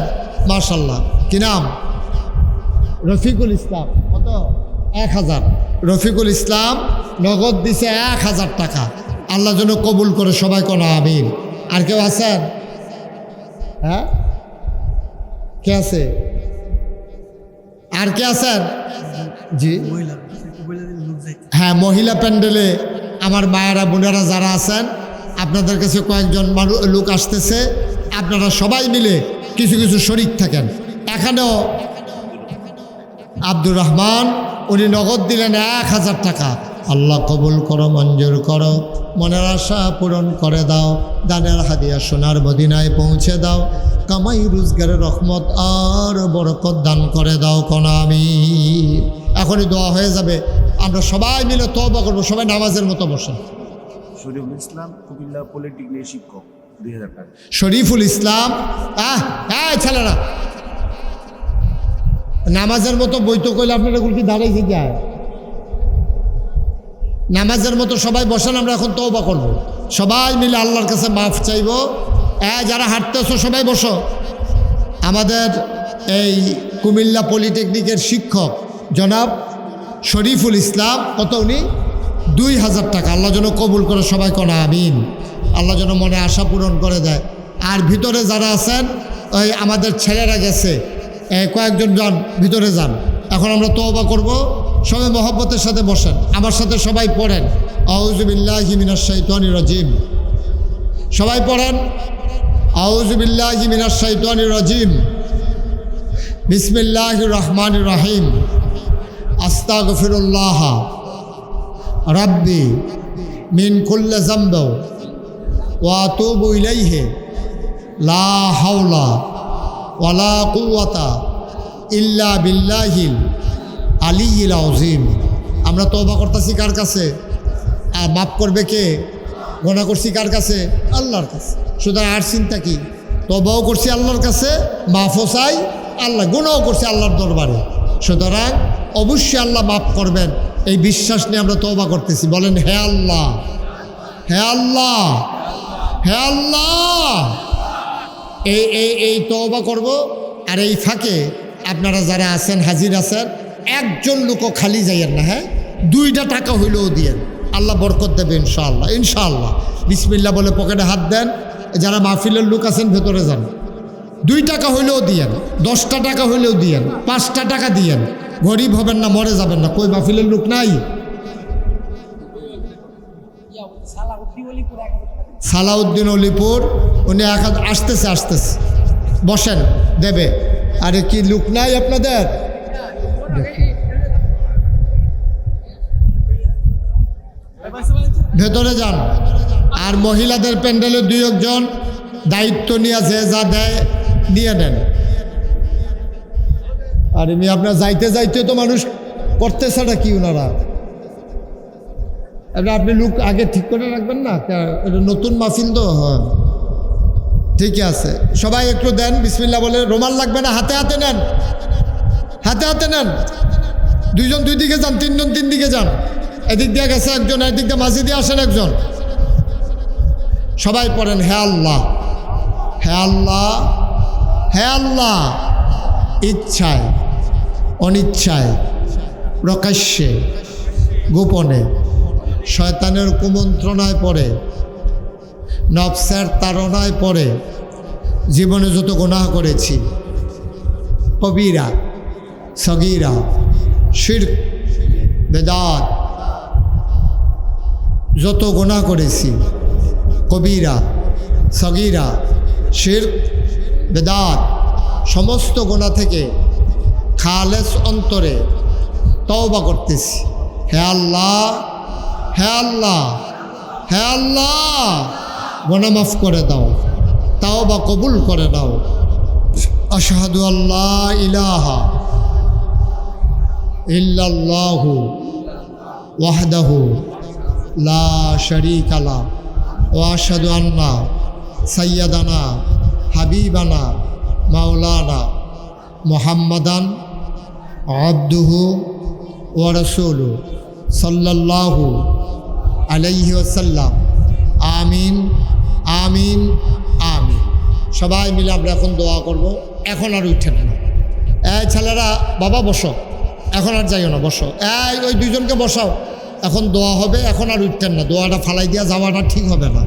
মাশাল্লাহ। কি নাম? রফিকুল ইসলাম। কত? 1000। রফিকুল ইসলাম নগদ দিছে 1000 টাকা। আল্লাহ যেন কবুল করে, সবাই কোনো আমিন। আর কেউ আছেন? হ্যাঁ, কে আছে? আর কে আছেন? জি হ্যাঁ, মহিলা প্যান্ডেলে আমার মায়েরা বোনেরা যারা আছেন, আপনাদের কাছে কয়েকজন লোক আসতেছে, আপনারা সবাই মিলে কিছু কিছু শরিক থাকেন। এখানেও আব্দুর রহমান উনি নগদ দিলেন 1000 টাকা। আল্লাহ কবুল করো, মঞ্জুর করো, মনের আশা পূরণ করে দাও, দানের হাদিয়া সোনার মদিনায় পৌঁছে দাও, কামাই রোজগারের রহমত আর বরকত দান করে দাও কোন আমি। এখনই দোয়া হয়ে যাবে, আমরা সবাই মিলে তওবা করবো। সবাই নামাজের মতো বসেন। শরীফুল ইসলাম কুমিল্লা পলিটেকনিক শিক্ষক 2000 টাকা। শরীফুল ইসলাম, হ্যাঁ ছেলেরা নামাজের মতো বইতো কইলে আপনারা এগুলো কি দাঁড়াই যায়? নামাজের মতো সবাই বসেন, আমরা এখন তওবা করব। সবাই মিলে আল্লাহর কাছে মাফ চাইব। যারা হাঁটতেছো সবাই বসো। আমাদের এই কুমিল্লা পলিটেকনিকের শিক্ষক জনাব শরীফুল ইসলাম, কত উনি? 2000 টাকা। আল্লাহ যেন কবুল করে, সবাই কোনা আমিন। আল্লাহ যেন মনে আশা পূরণ করে দেয়। আর ভিতরে যারা আছেন, ওই আমাদের ছেলেরা গেছে, কয়েকজন যান ভিতরে যান। এখন আমরা তওবা করব। সবাই মহব্বতের সাথে বসেন, আমার সাথে সবাই পড়েন আউযু বিল্লাহি মিনাশ শাইতানির রাজিম। সবাই পড়েন আউযু বিল্লাহি মিনাশ শাইতানির রাজিম, বিসমিল্লাহির রহমানির রহিম, আস্তাগফিরুল্লাহ রাব্বি মিন কুল্লি যামব ওয়া আতুবু ইলাইহি লা হাওলা ওয়ালা কুওয়াতা ইল্লা বিল্লাহিল আলিয়্যিল আযীম। আমরা তওবা করতেছি কার কাছে? আর মাফ করবে কে? গুনাহ করছি কার কাছে? আল্লাহর কাছে। সুতরাং আর চিন্তা কি? তওবাও করছি আল্লাহর কাছে, মাফও চাই আল্লাহ, গুনাহও করছি আল্লাহর দরবারে। সুতরাং অবশ্যই আল্লাহ মাফ করবেন, এই বিশ্বাস নিয়ে আমরা তওবা করতেছি। বলেন হে আল্লাহ, হে আল্লাহ, হে আল্লাহ। এই তওবা করব। আর এই ফাঁকে আপনারা যারা আছেন, হাজির আছেন, একজন লোকও খালি যাইয়েন না। হ্যাঁ, 2টা টাকা হইলেও দিয়েন, আল্লাহ বরকত দেবে ইনশাআল্লাহ। ইনশাআল্লাহ বিসমিল্লাহ বলে পকেটে হাত দেন। যারা মাহফিলের লোক আছেন ভেতরে যান, 2 টাকা হইলেও দিয়েন, 10টা টাকা হইলেও দিয়েন, 5টা টাকা দিয়েন। গরিব হবেন না, মরে যাবেন না। কই মাহফিলের লোক নাই? সালাউদ্দিন অলিপুর, উনি আসতেছে আসতেছে, বসেন, দেবে। আরে কি লোক নাই আপনাদের? ভেতরে যান। আর মহিলাদের প্যান্ডেলে 2-1 জন দায়িত্ব নিয়ে যে যা দেয় নিয়ে নেন। আর এমনি আপনার যাইতে যাইতে তো মানুষ করতেছে না কি ওনারা? আপনি লোক আগে ঠিক করে রাখবেন না, এটা নতুন মাহফিল তো। হ্যাঁ ঠিকই আছে। সবাই একটু দেন বিসমিল্লাহ বলে। রুমাল লাগবে না, হাতে হাতে নেন, হাতে হাতে নেন। 2 জন 2 দিকে যান, 3 জন 3 দিকে যান। এদিক দিয়ে গেছে একজন, এদিক দিয়ে মাঝে দিয়ে আসেন একজন। সবাই পড়েন হে আল্লাহ, হে আল্লাহ, হে আল্লাহ। ইচ্ছায় অনিচ্ছায়, প্রকাশ্যে গোপনে, শয়তানের কুমন্ত্রণায় পড়ে, নফসের তাড়নায় পড়ে জীবনে যত গুনাহ করেছি, কবিরা সগীরা, শিরক বেদাত, যত গুনাহ করেছি, কবিরা সগীরা, শিরক বেদাত, সমস্ত গুনাহ থেকে খালেস অন্তরে তওবা করতেছি। হে আল্লাহ, হে আল্লাহ, হে আল্লাহ, গুনাহ মাফ করে দাও, তওবা কবুল করে দাও। আশহাদু আল্লা ইলাহা ইল্লাল্লাহু ওয়াহদাহু লা শারীকা লা ওয়া আশহাদু আন্না সাইয়্যিদানা হাবিবানা মাওলানা মুহাম্মাদান আবদুহু ওয়া রাসূলুহু সাল্লাল্লাহু আলাইহি ওয়াসাল্লাম। আমিন আমিন আমিন। সবাই মিলে আমরা এখন দোয়া করব। এখন আর উঠেন না। এই ছেলেরা, বাবা বসো, এখন আর যাইও না, বসো। ওই দুইজনকে বসাও, এখন দোয়া হবে। এখন আর উঠতেন না, দোয়াটা ফালাই দিয়া যাওয়াটা ঠিক হবে না।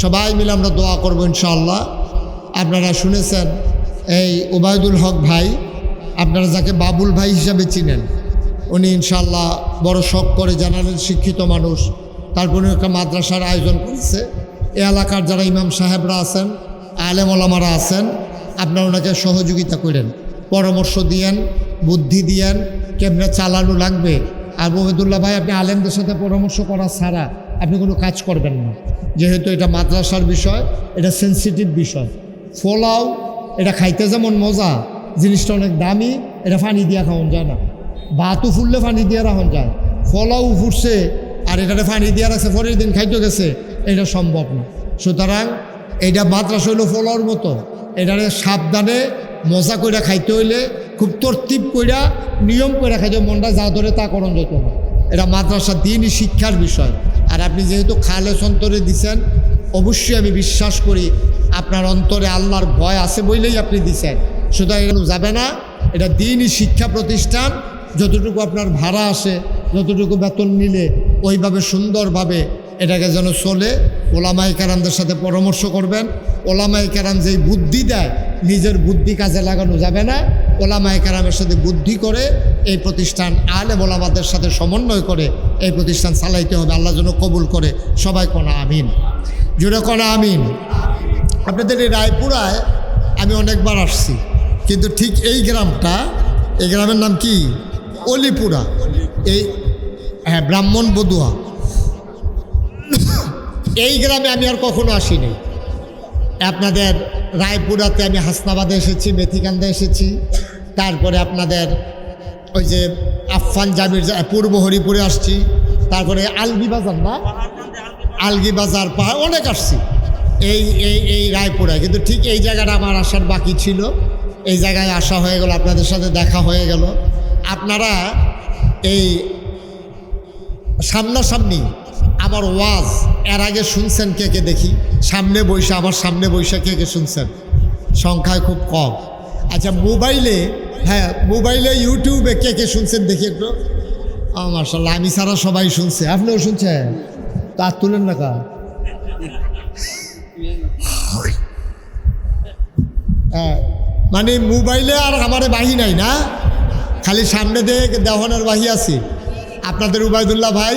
সবাই মিলে আমরা দোয়া করবো ইনশাআল্লাহ। আপনারা শুনেছেন এই ওবায়দুল হক ভাই, আপনারা যাকে বাবুল ভাই হিসাবে চিনেন, উনি ইনশাআল্লাহ বড় শখ করে জেনারেল শিক্ষিত মানুষ। তারপরে একটা মাদ্রাসার আয়োজন করেছে। এ এলাকার যারা ইমাম সাহেবরা আছেন, আলেম ওলামারা আছেন, আপনারা ওনাকে সহযোগিতা করেন, পরামর্শ দিয়েন, বুদ্ধি দিয়েন, কেমনে চালানো লাগবে। আর ওবায়দুল্লাহ ভাই, আপনি আলেমদের সাথে পরামর্শ করা ছাড়া আপনি কোনো কাজ করবেন না, যেহেতু এটা মাদ্রাসার বিষয়, এটা সেন্সিটিভ বিষয়। ফলাও এটা খাইতে যেমন মজা, জিনিসটা অনেক দামি, এটা পানি দিয়া খাওয়ান যায় না। ভাতও ফুললে পানি দিয়ে রাখুন যায়, ফলাও ফুটছে আর এটাতে পানি দিয়ে রাখছে, পরের দিন খাইতে গেছে, এটা সম্ভব না। সুতরাং এইটা মাদ্রাসা হইল ফলাওর মতো, এটারে সাবধানে মজা কইরা খাইতে হইলে খুব তরতিব কইরা নিয়ম কইরা খাইতে, মনটা যা ধরে তা করণ যেত না। এটা মাদ্রাসা দিনই শিক্ষার বিষয়। আর আপনি যেহেতু খালেস অন্তরে দিছেন, অবশ্যই আমি বিশ্বাস করি আপনার অন্তরে আল্লাহর ভয় আছে বলেই আপনি দিছেন। সুতরাং এটা যাবে না, এটা দিনই শিক্ষা প্রতিষ্ঠান। যতটুকু আপনার ভাড়া আসে, যতটুকু বেতন নিলে, ওইভাবে সুন্দরভাবে এটাকে যেন চলে। ওলামায়ে কেরামদের সাথে পরামর্শ করবেন। ওলামায়ে কেরাম যেই বুদ্ধি দেয়, নিজের বুদ্ধি কাজে লাগানো যাবে না। ওলামায়ে কেরামের সাথে বুদ্ধি করে এই প্রতিষ্ঠান, আলেম ওলামাদের সাথে সমন্বয় করে এই প্রতিষ্ঠান চালাইতে হবে। আল্লাহ যেন কবুল করে। সবাই কোনা আমিন, জুড়ে কোনা আমিন। আপনাদের এই রায়পুরায় আমি অনেকবার আসছি, কিন্তু ঠিক এই গ্রামটা, এই গ্রামের নাম কি? অলিপুরা। এই হ্যাঁ, ব্রাহ্মণ বদুয়া। এই গ্রামে আমি আর কখনো আসিনি। আপনাদের রায়পুরাতে আমি হাসনাবাদে এসেছি, মেথিকান্দে এসেছি, তারপরে আপনাদের ওই যে আফফান জামির পূর্ব হরিপুরে আসছি, তারপরে আলগি বাজার, না আলগি বাজার, পাহাড় অনেক আসছি এই এই এই রায়পুরায়। কিন্তু ঠিক এই জায়গাটা আমার আসার বাকি ছিল, এই জায়গায় আসা হয়ে গেল, আপনাদের সাথে দেখা হয়ে গেল। আপনারা এই সামনাসামনি আমার ওয়াজ এর আগে শুনছেন কে কে দেখি? সামনে বৈশা, আমার সামনে বৈশা কে কে শুনছেন? সংখ্যায় খুব কম। আচ্ছা, মোবাইলে, হ্যাঁ মোবাইলে ইউটিউবে কে কে শুনছেন দেখি একটু। মাশাআল্লাহ, আমি ছাড়া সবাই শুনছে। আপনিও শুনছেন? তার তুলেন না কা? হ্যাঁ, মানে মোবাইলে আর আমার বাহি নাই না, খালি সামনে দিয়ে দেওয়ানের বাহি আছে। আপনাদের ওবায়দুল্লাহ ভাই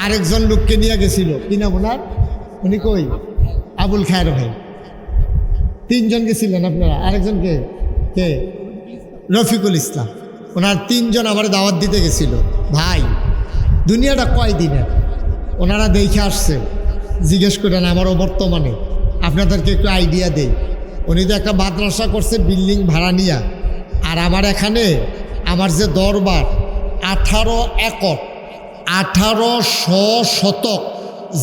আরেকজন লোককে নিয়ে গেছিল, কি নাম ওনার? উনি কই? আবুল খায়ের ভাই। তিনজন গেছিলেন আপনারা। আরেকজনকে কে? রফিকুল ইসলাম। ওনার তিনজন আমার দাওয়াত দিতে গেছিল। ভাই, দুনিয়াটা কয় দিনের, ওনারা দেখে আসছে। জিজ্ঞেস করেন আমারও বর্তমানে, আপনাদেরকে একটু আইডিয়া দেই। উনি তো একটা মাদ্রাসা করছে বিল্ডিং ভাড়া নিয়া, আর আমার এখানে আমার যে দরবার 18 একর, 1800 শতক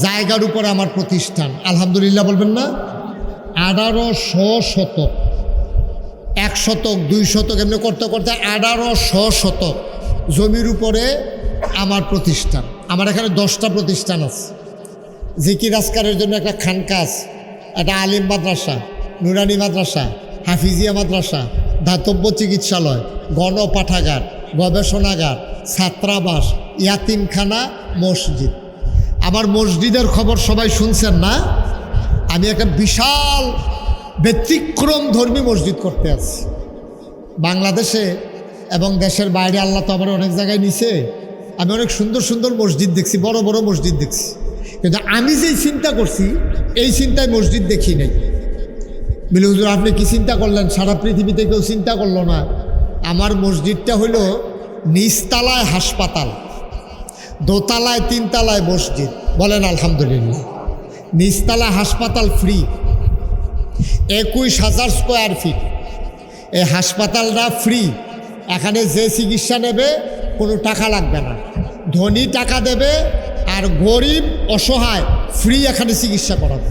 জায়গার উপরে আমার প্রতিষ্ঠান। আলহামদুলিল্লাহ বলবেন না? 1800 শতক, 1 শতক 2 শতক এমনি করতে করতে 1800 শতক জমির উপরে আমার প্রতিষ্ঠান। আমার এখানে 10টা প্রতিষ্ঠান আছে। জিকির আজকারের জন্য একটা খানকা আছে, একটা আলিম মাদ্রাসা, নুরানি মাদ্রাসা, হাফিজিয়া মাদ্রাসা, দাতব্য চিকিৎসালয়, গণপাঠাগার, গবেষণাগার, ছাত্রাবাস, ইয়াতিমখানা, মসজিদ। আমার মসজিদের খবর সবাই শুনছেন না? আমি একটা বিশাল ব্যতিক্রম ধর্মী মসজিদ করতে আছি বাংলাদেশে এবং দেশের বাইরে। আল্লাহ তো আমার অনেক জায়গায় নিছে। আমি অনেক সুন্দর সুন্দর মসজিদ দেখছি, বড় বড় মসজিদ দেখছি, কিন্তু আমি যেই চিন্তা করছি এই চিন্তায় মসজিদ দেখি নাই। বলে হুজুর আপনি কি চিন্তা করলেন? সারা পৃথিবীতে কেউ চিন্তা করলো না। আমার মসজিদটা হলো নিচতলায় হাসপাতাল, দোতলায় 3 তলায় মসজিদ। বলেন আলহামদুলিল্লাহ। নিচতলায় হাসপাতাল ফ্রি, 21,000 স্কোয়ার ফিট। এই হাসপাতালটা ফ্রি। এখানে যে চিকিৎসা নেবে কোনো টাকা লাগবে না, ধনী টাকা দেবে আর গরিব অসহায় ফ্রি এখানে চিকিৎসা করাবে।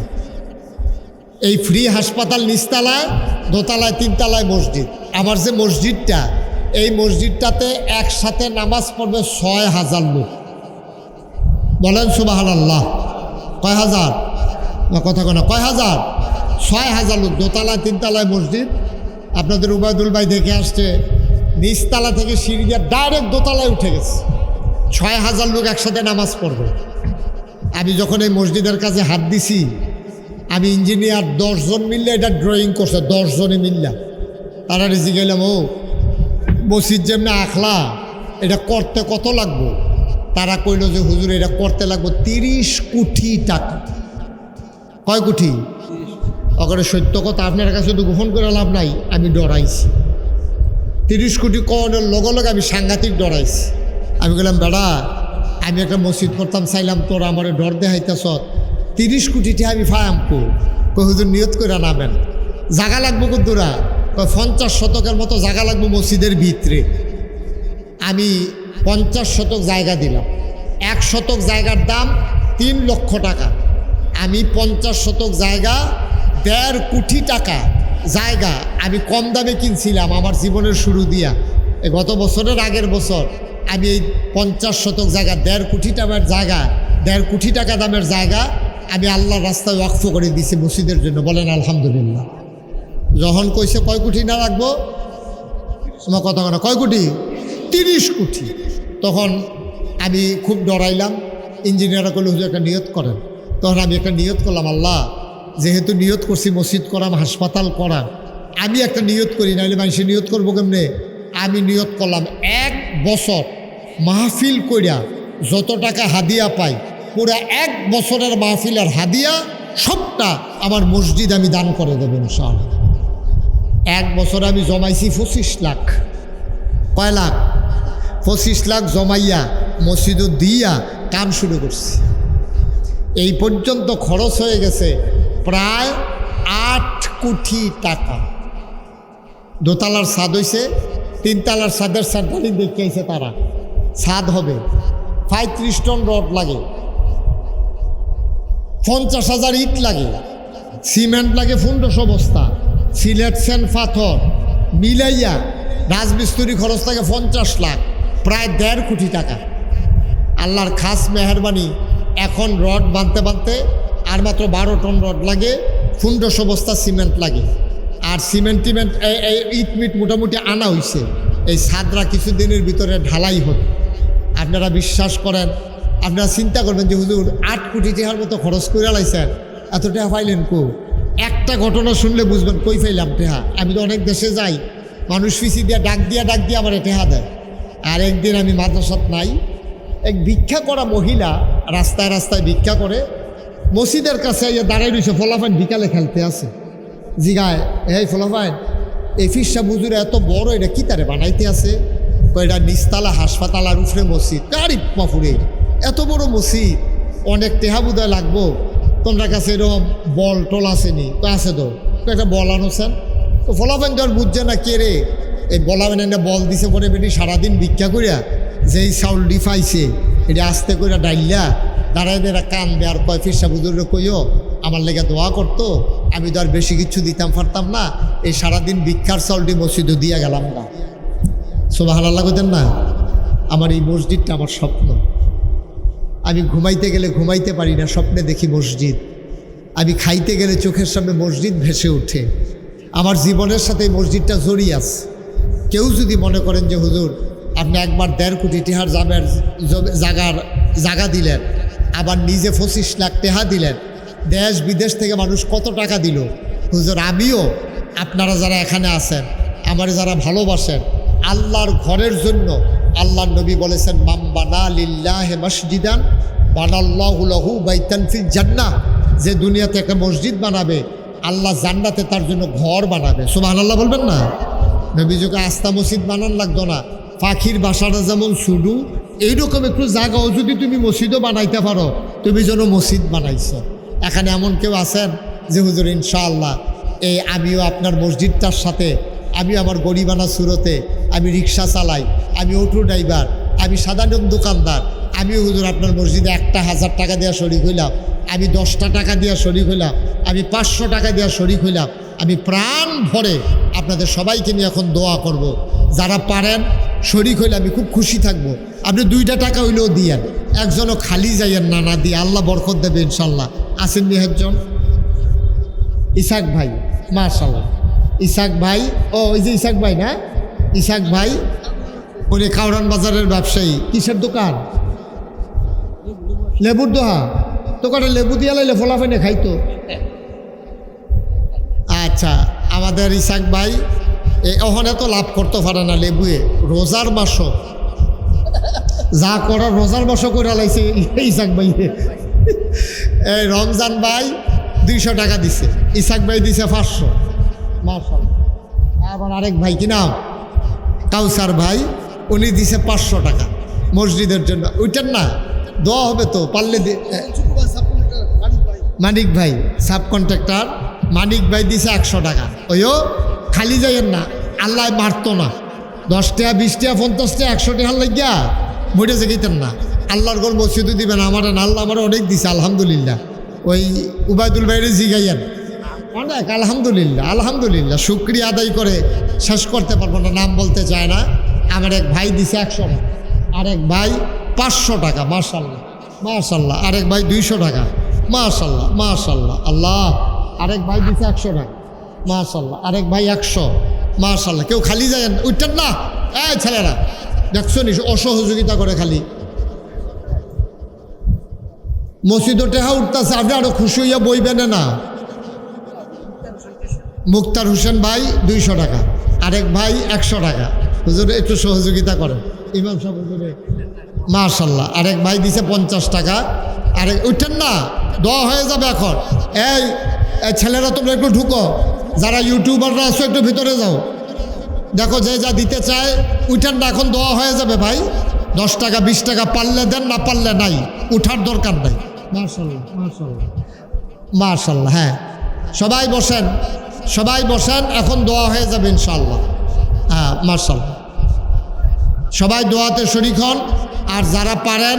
এই ফ্রি হাসপাতাল নিচতলায়, দোতলায় 3 তলায় মসজিদ। আমার যে মসজিদটা এই মসজিদটাতে একসাথে নামাজ পড়বে 6,000 লোক। বলেন সুবহানাল্লাহ। কয় হাজার? না কথা কেন, কয় হাজার? 6,000 লোক। দোতলায় 3তলায় মসজিদ। আপনাদের উবায়দুল ভাই দেখে আসছে, নিচতলা থেকে সিঁড়ি দিয়ে ডাইরেক্ট দোতলায় উঠে গেছে। 6,000 লোক একসাথে নামাজ পড়বে। আমি যখন এই মসজিদের কাছে হাত দিছি, আমি ইঞ্জিনিয়ার 10 জন মিললে এটা ড্রয়িং করছে, 10 জনে মিললাম। তারা রেজি গেলাম, ও মসজিদ যেমনি আখলা, এটা করতে কত লাগবো? তারা কইল যে হুজুর এটা করতে লাগবো 30 কোটি টাকা। কয় কোটি? ওখানে সত্য কথা আপনার কাছে তো গোপন করে লাভ নাই, আমি ডরাইছি। 30 কোটি কনের লগে লগে আমি সাংঘাতিক ডরাইছি। আমি বললাম, বেড়া আমি একটা মসজিদ করতাম চাইলাম, তোরা আমার ডর দেখাইতেছ, 30 কোটিটা আমি ফায়াম কো হুজুর নিয়ত করে নামেন। জাগা লাগবো কুদ্দুরা? 50 শতকের মতো জায়গা লাগবো মসজিদের ভিতরে। আমি 50 শতক জায়গা দিলাম। 1 শতক জায়গার দাম 3 লক্ষ টাকা। আমি 50 শতক জায়গা 1.5 কোটি টাকা জায়গা আমি কম দামে কিনছিলাম আমার জীবনের শুরু দিয়া। গত বছরের আগের বছর আমি এই 50 শতক জায়গা 1.5 কোটি টাকার জায়গা, 1.5 কোটি টাকা দামের জায়গা আমি আল্লাহর রাস্তায় ওয়াকফ করে দিয়েছি মসজিদের জন্য। বলেন আলহামদুলিল্লাহ। যখন কইছে কয় কোটি না রাখবো, তোমার কথা না, কয় কোটি? 30 কোটি। তখন আমি খুব ডরাইলাম। ইঞ্জিনিয়াররা করলে হুজুর একটা নিয়ত করেন। তখন আমি একটা নিয়ত করলাম, আল্লাহ যেহেতু নিয়ত করছি মসজিদ করাম, হাসপাতাল করাম, আমি একটা নিয়ত করি, নাহলে মানুষের নিয়ত করবো কেমনে? আমি নিয়ত করলাম 1 বছর মাহফিল কইরা যত টাকা হাদিয়া পাই, পুরা 1 বছরের মাহফিলের হাদিয়া সবটা আমার মসজিদ আমি দান করে দেবো ইনশাআল্লাহ। 1 বছর আমি জমাইছি 25 লাখ। কয় লাখ? 25 লাখ জমাইয়া মসজিদও দিয়া কাম শুরু করছি। এই পর্যন্ত খরচ হয়ে গেছে প্রায় 8 কোটি টাকা। দোতলার ছাদ হয়েছে, 3তলার ছাদের সার্টারিং দেখিয়েছে তারা। ছাদ হবে 35 টন রড লাগে, 50,000 ইট লাগে, সিমেন্ট লাগে 1500 বস্তা, সিলেট সেন পাথর মিলাইয়া রাজমিস্ত্রি খরচ থাকে 50 লাখ, প্রায় 1.5 কোটি টাকা। আল্লাহর খাস মেহরবানি, এখন রড বাঁধতে বাঁধতে আর মাত্র 12 টন রড লাগে, 1500 বস্তা সিমেন্ট লাগে। আর সিমেন্ট ইট মিট মোটামুটি আনা হয়েছে। এই ছাদরা কিছুদিনের ভিতরে ঢালাই হবে। আপনারা বিশ্বাস করেন, আপনারা চিন্তা করবেন যে হুজুর 8 কোটি টাকার মতো খরচ করে লাইছেন, এত টাকা পাইলেন কো? একটা ঘটনা শুনলে বুঝবেন কই পাইলাম টেহা। আমি তো অনেক দেশে যাই, মানুষ ফিসি দিয়ে ডাক দিয়ে আমার টেহা দেয়। আর একদিন আমি মাদ্রাসাত নাই, এক ভিক্ষা করা মহিলা রাস্তায় রাস্তায় ভিক্ষা করে, মসজিদের কাছে দাঁড়াই রয়েছে, ফলাফাইন বিকালে খেলতে আছে। জিগায়, এই ফলাফাইন এই ফিসা বুজুরে এত বড়, এটা কি তারে বানাইতে আছে? এটা নিচতলা হাসপাতাল আর উফরে মসজিদ। গাড়ি মাফুরে এত বড় মসজিদ, অনেক টেহা বুদায় লাগবো। তোমরা কাছে এরকম বল টল আসেনি? তো আছে তো, একটা বল আনোছেন। তো ফলাফাইন তো আর বুঝছে না কে রে, এই বলাবেন একটা বল দিছে পরে বেটি সারাদিন ভিক্ষা করিয়া যেই চাউল ডি পাইছে এটা আস্তে করে ডাইল্লা দাঁড়ায় এরা কান দেয় আর কয় ফিরসা বুজুর্গ কইও আমার লেগে দোয়া করতো, আমি তো আর বেশি কিছু দিতাম পারতাম না, এই সারাদিন ভিক্ষার চাউলটি মসজিদে দিয়া গেলাম না। সুবহানাল্লাহ কইতেন না? আমার এই মসজিদটা আমার স্বপ্ন। আমি ঘুমাইতে গেলে ঘুমাইতে পারি না, স্বপ্নে দেখি মসজিদ। আমি খাইতে গেলে চোখের সামনে মসজিদ ভেসে ওঠে। আমার জীবনের সাথে এই মসজিদটা জড়িয়ে আছে। কেউ যদি মনে করেন যে হুজুর আপনি একবার 1.5 কোটি টাকার জায়গা দিলেন, আবার নিজে 25 লাখ টাকা দিলেন, দেশ বিদেশ থেকে মানুষ কত টাকা দিল। হুজুর আমিও, আপনারা যারা এখানে আছেন, আমার যারা ভালোবাসেন, আল্লাহর ঘরের জন্য আল্লাহর নবী বলেছেন, মাম বানা লিল্লাহি মসজিদান বানাল্লাহু লাহু বাইতান ফিল জান্নাহ। যে দুনিয়াতে একটা মসজিদ বানাবে, আল্লাহ জান্নাতে তার জন্য ঘর বানাবে। সুবহানাল্লাহ বলবেন না? নবীজুকে আস্থা মসজিদ বানান লাগতো না। পাখির বাসাটা যেমন শুধু এইরকম একটু জায়গাও যদি তুমি মসজিদও বানাইতে পারো, তুমি যেন মসজিদ বানাইছো। এখানে এমন কেউ আছেন যে হুজুর ইনশাআল্লাহ আমিও আপনার মসজিদটার সাথে, আমি আমার গরিবানা সুরতে, আমি রিক্সা চালাই, আমি অটো ড্রাইভার, আমি সাধারণ দোকানদার, আমি হুজুর আপনার মসজিদে 1,000 টাকা দেওয়া শরিক হইলাম, আমি 10টা টাকা দেওয়া শরিক হইলাম, আমি 500 টাকা দেওয়া শরিক হইলাম। আমি প্রাণ ভরে আপনাদের সবাইকে নিয়ে এখন দোয়া করব। যারা পারেন শরিক হইলে আমি খুব খুশি থাকবো। আপনি 2টা টাকা হইলেও দিয়েন, একজনও খালি যাইয়েন না, না দিয়ে আল্লাহ বরকত দেবে ইনশাল্লাহ। আসেন নি একজন? ইসাক ভাই, মাশাল্লাহ। ইসাক ভাই, ও ওই যে ইসাক ভাই না, ইসাক ভাই উনি কাউরান বাজারের ব্যবসায়ী। কিসের দোকান? লেবুর দোহা। দোকানে লেবু দিয়ে লাইলে ফলাফেনে খাইতো। আচ্ছা, আমাদের ইসাক ভাই ওখানে তো লাভ করতে পারে না লেবুয়ে, রোজার মাসও যা করার রোজার মাসও করে লাইছে ইসাক ভাই। এই রমজান ভাই 200 টাকা দিছে, ইসাক ভাই দিছে 500। মাশাআল্লাহ। আবার আরেক ভাই কি নাম, কাউসার ভাই, উনি দিছে 500 টাকা মসজিদের জন্য। ওইটার না দোয়া হবে তো পারলে। মানিক ভাই সাব কন্ট্রাক্টর, মানিক ভাই দিছে 100 টাকা। ওইও খালি যাইয়েন না, আল্লাহ মারতো না। 10 টাকা 20 টাকা 50 টাকা 100 টাকা লাগিয়া মরে যেতেন না। আল্লাহর গোল মসজিদও দিবেন আমার না, আল্লাহ আমার অনেক দিছে আলহামদুলিল্লাহ। ওই উবায়দুল ভাইরে জিগাইয়েন অনেক, আলহামদুলিল্লাহ আলহামদুলিল্লাহ। শুকরিয়া আদায় করে শেষ করতে পারবো না, নাম বলতে চায় না। আমার এক ভাই দিছে 100 টাকা, আরেক ভাই 500 টাকা। মাশাল্লাহ মাশাল্লাহ। আরেক ভাই 200 টাকা। মাশাল্লাহ মাশাল্লাহ। আল্লাহ। আরেক ভাই দিছে 100 টাকা। মাশাল্লাহ। আরেক ভাই 100। মাশাল্লাহ। কেউ খালি যায় উঠতেন না। এই ছেলেরা দেখছো নি অসহযোগিতা করে খালি মসজিদও টেহা উঠতেছে, আপনি আরো খুশি হইয়া বইবেন না। মুক্তার হোসেন ভাই 200 টাকা, আরেক ভাই 100 টাকা। হুজুর একটু সহযোগিতা করেন ইমাম সাহেব হুজুরে। মাশাল্লাহ। আরেক ভাই দিছে 50 টাকা। আরেক উঠেন না, দোয়া হয়ে যাবে এখন। এই ছেলেরা তোমরা একটু ঢুকো, যারা ইউটিউবাররা আছো একটু ভিতরে যাও, দেখো যে যা দিতে চায় উঠেন না, এখন দোয়া হয়ে যাবে ভাই। 10 টাকা 20 টাকা পারলে দেন, না পারলে নাই, উঠার দরকার নাই। মাশাল্লাহ মাশাল্লাহ মাশাল্লাহ। হ্যাঁ সবাই বসেন, সবাই বসেন, এখন দোয়া হয়ে যাবে ইনশাআল্লাহ। হ্যাঁ মাশাল্লাহ। সবাই দোয়াতে শরীক হন। আর যারা পারেন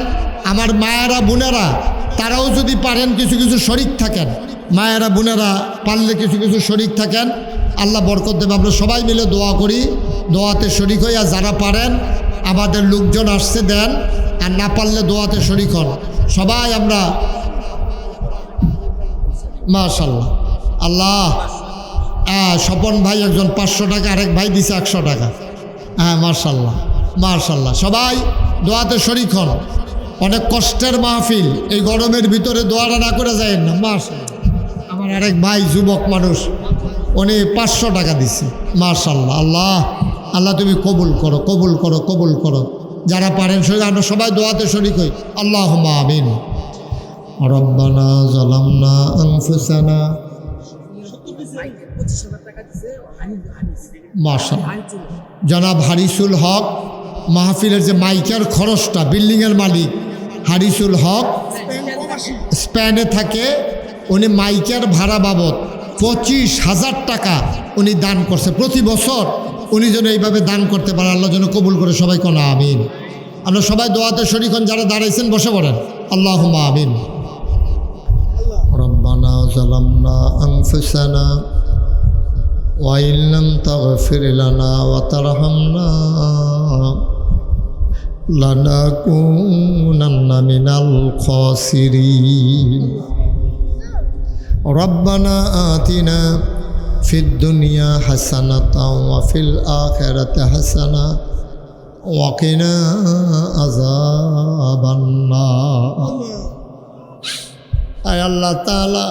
আমার মায়েরা বোনেরা, তারাও যদি পারেন কিছু কিছু শরীক থাকেন, মায়েরা বোনেরা পারলে কিছু কিছু শরীক থাকেন, আল্লাহ বরকত দেবে। আমরা সবাই মিলে দোয়া করি, দোয়াতে শরীক হই। আর যারা পারেন আমাদের লোকজন আসছে দেন, আর না পারলে দোয়াতে শরীক হন। সবাই আমরা মাশাল্লাহ। আল্লাহ। স্বপন ভাই একজন 500 টাকা, আরেক ভাই দিছে 100 টাকা। হ্যাঁ মাশাল্লাহ মাশাল্লাহ। সবাই দোয়াতে শরীক হন। অনেক কষ্টের মাহফিল, এই গরমের ভিতরে দোয়াটা না করে যায় না। মাশাল্লাহ। আমার আরেক ভাই যুবক মানুষ, উনি 500 টাকা দিছে। মাশাল্লাহ। আল্লাহ আল্লাহ তুমি কবুল করো কবুল করো কবুল করো। যারা পারেন আমরা সবাই দোয়াতে শরীক হই। আল্লাহুম্মা আমিন। রব্বানা যালামনা আনফুসানা। মাশাআল্লাহ। জনাব হারিসুল হক, মাহফিলের যে মাইকের খরচটা, বিল্ডিংয়ের মালিক হারিসুল হক স্পেনে থাকে, উনি মাইকের ভাড়া বাবদ 25,000 টাকা উনি দান করছে প্রতি বছর। উনি যেন এইভাবে দান করতে পারে, আল্লাহ যেন কবুল করে। সবাই কোন আমিন। আমরা সবাই দোয়াতে শরীক হন। যারা দাঁড়াইছেন বসে পড়েন। আল্লাহুম্মা আমিন। রব্বানা যালামনা আনফুসানা ওয়া ইল্লাম তাগফির লানা ওয়া তারহামনা লানাকুনান্না মিনাল খাসিরিন। রব্বানা আতিনা ফিদ দুনিয়া হাসানাতাও ওয়া ফিল আখিরাতি হাসানা ওয়া কিনা আযাবান নার। আয় আল্লাহ তাআলা,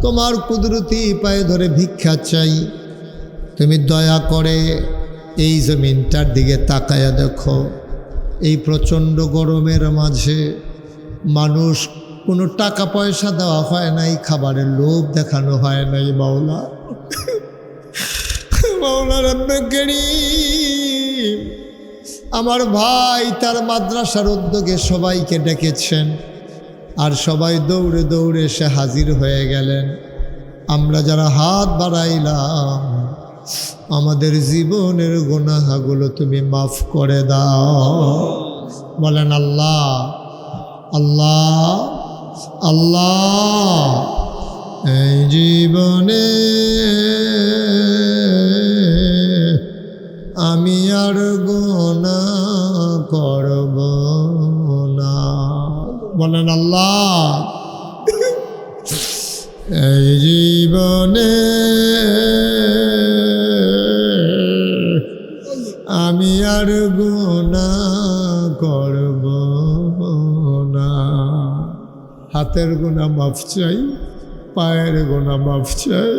তোমার কুদরতি পায়ে ধরে ভিক্ষা চাই, তুমি দয়া করে এই জমিনটার দিকে তাকায়া দেখো। এই প্রচণ্ড গরমের মাঝে মানুষ কোনো টাকা পয়সা দেওয়া হয় নাই, খাবারের লোভ দেখানো হয় নাই। মাওলা মাওলা রব্বে কারীম, আমার ভাই তার মাদ্রাসার উদ্যোগে সবাইকে ডেকেছেন, আর সবাই দৌড়ে দৌড়ে এসে হাজির হয়ে গেলেন। আমরা যারা হাত বাড়াইলাম, আমাদের জীবনের গুনাহগুলো তুমি মাফ করে দাও। বলেন আল্লাহ আল্লাহ আল্লাহ। এই জীবনে আমি এই জীবনে আমি আর গুনাহ করব না। হাতের গুনাহ মাফ চাই, পায়ের গুনাহ মাফ চাই,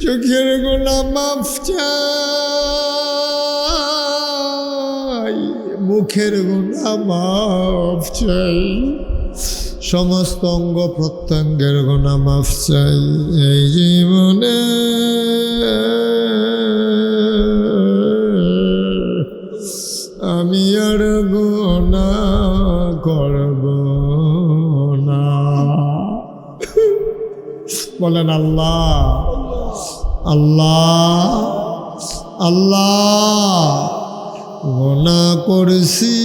চোখের গুনাহ মাফ চাই, মুখের গুনাহ মাফ চাই, সমস্ত অঙ্গ প্রত্যঙ্গের গুনাহ মাফ চাই। এই জীবনে আমি আর গুনাহ করব না। বলেন আল্লাহ আল্লাহ আল্লাহ, গুনাহ করছি,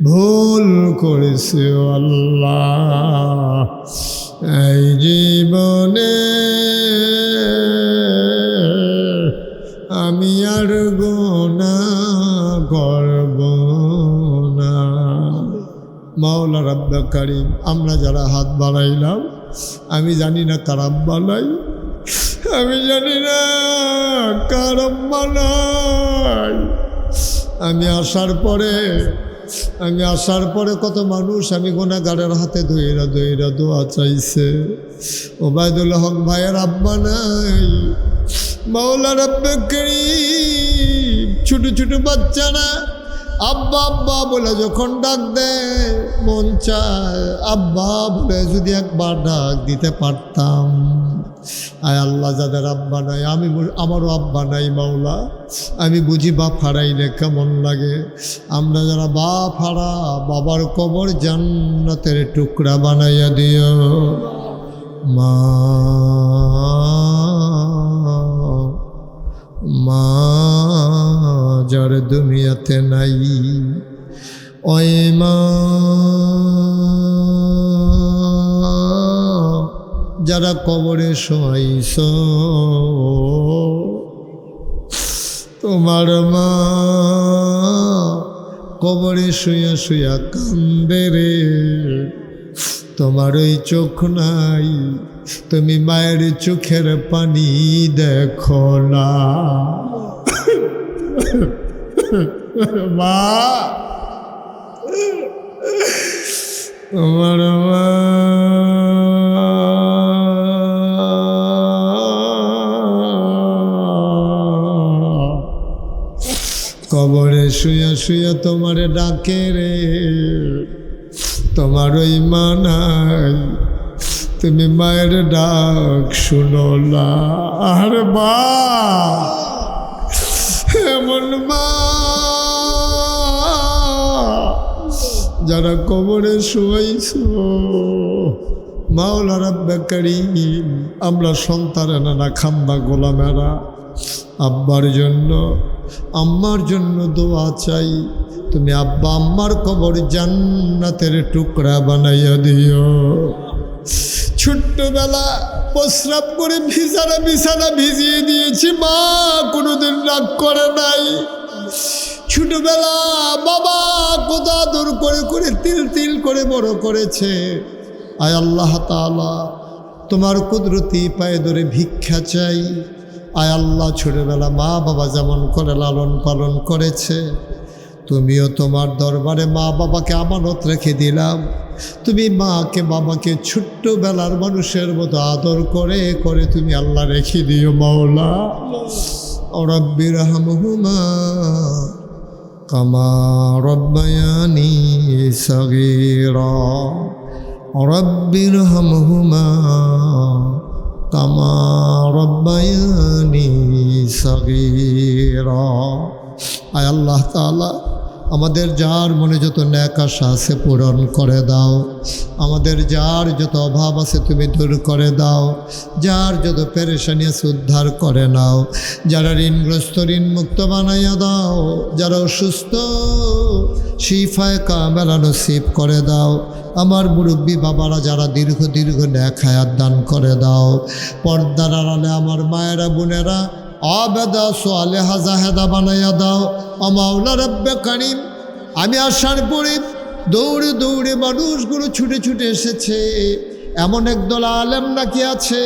ভুল করেছি আল্লাহ। এই জীবনে আমি আর গুনাহ করব না। মাওলা রাব্বে কারীম, আমরা যারা হাত বাড়াইলাম, আমি জানি না কারাম বানাই, আমি জানি না কারাম বানাই। আমি আসার পরে কত মানুষ আমি গুনাহগারের হাতে ধইরা ধইরা দোয়া চাইছে। ওবায়দুল হক ভাইয়ের আব্বা নাই, মাওলা রাব্বে কারীম, ছোট ছোট বাচ্চারা আব্বা আব্বা বলে যখন ডাক দেয়, মন চায় আব্বা বলে যদি একবার ডাক দিতে পারতাম। আয় আল্লাহ, যাদের আব্বা নাই, আমারও আব্বা নাই মাওলা, আমি বুঝি বাপ হারাইলে কেমন লাগে। আমরা যারা বাপ হারা, বাবার কবর জান্নাতের টুকরা বানাইয়া দিও। মা মা যার দুনিয়াতে নাই, ওই মা যারা কবরে শোয়াইছ, তোমার মা কবরে শুয়া শুয়া কান্দে রে। তোমার ওই চোখ নাই, তুমি মায়ের চোখের পানি দেখো না। মা, তোমার মা কবরে শুয়া শুয়া তোমারে ডাকে রে। তোমার ওই মা নাই, তুমি মায়ের ডাক শুনো না। আর মা, এমন মা যারা কবরে শুয়াইছ, মাওলা রাব্বে কারীম, আমরা সন্তানেরা না খাম্বা গোলামেরা, আব্বার জন্য আম্মার জন্য দোয়া চাই, তুমি আব্বা আম্মার কবর জান্নাতের টুকরা বানাইয়া দিও। ছোট্টবেলা প্রস্রাব করে বিছানা ভিজিয়ে দিয়েছি, মা কোনোদিন রাগ করে নাই। ছোটবেলা বাবা কত আদর করে করে তিল তিল করে বড় করেছে। আয় আল্লাহ তাআলা, তোমার কুদরতি পায়ে ধরে ভিক্ষা চাই। আয় আল্লাহ, ছোটবেলা মা বাবা যেমন করে লালন পালন করেছে, তুমিও তোমার দরবারে মা বাবাকে আমানত রেখে দিলাম। তুমি মাকে বাবাকে ছোট্টবেলার মানুষের মতো আদর করে করে তুমি আল্লাহ রেখে দিও মাওলা। রব্বির হামহুমা কামা রব্বায়ানি সগীরা, রব্বির হামহুমা কামা রব্বায়ানি সগীরা। আয় আল্লাহ তাআলা, আমাদের যার মনে যত ন্যাক আশা আছে পূরণ করে দাও, আমাদের যার যত অভাব আছে তুমি দূর করে দাও, যার যত পেরেশানি আছে উদ্ধার করে নাও, যারা ঋণগ্রস্ত ঋণ মুক্ত বানাইয়া দাও, যারা অসুস্থ শিফায়ে কামেলা নসিব করে দাও, আমার মুরব্বী বাবারা যারা দীর্ঘ দীর্ঘ ন্যাক হায়াত দান করে দাও, পর্দার আড়ালে আমার মায়েরা বোনেরা আবেদা সালেহা জাহেদা বানাইয়া দাও। ও মাওলা রব্বে কারিম, আমি আসার পরে দৌড়ে দৌড়ে মানুষগুলো ছুটে ছুটে এসেছে। এমন একদল আলেম নাকি আছে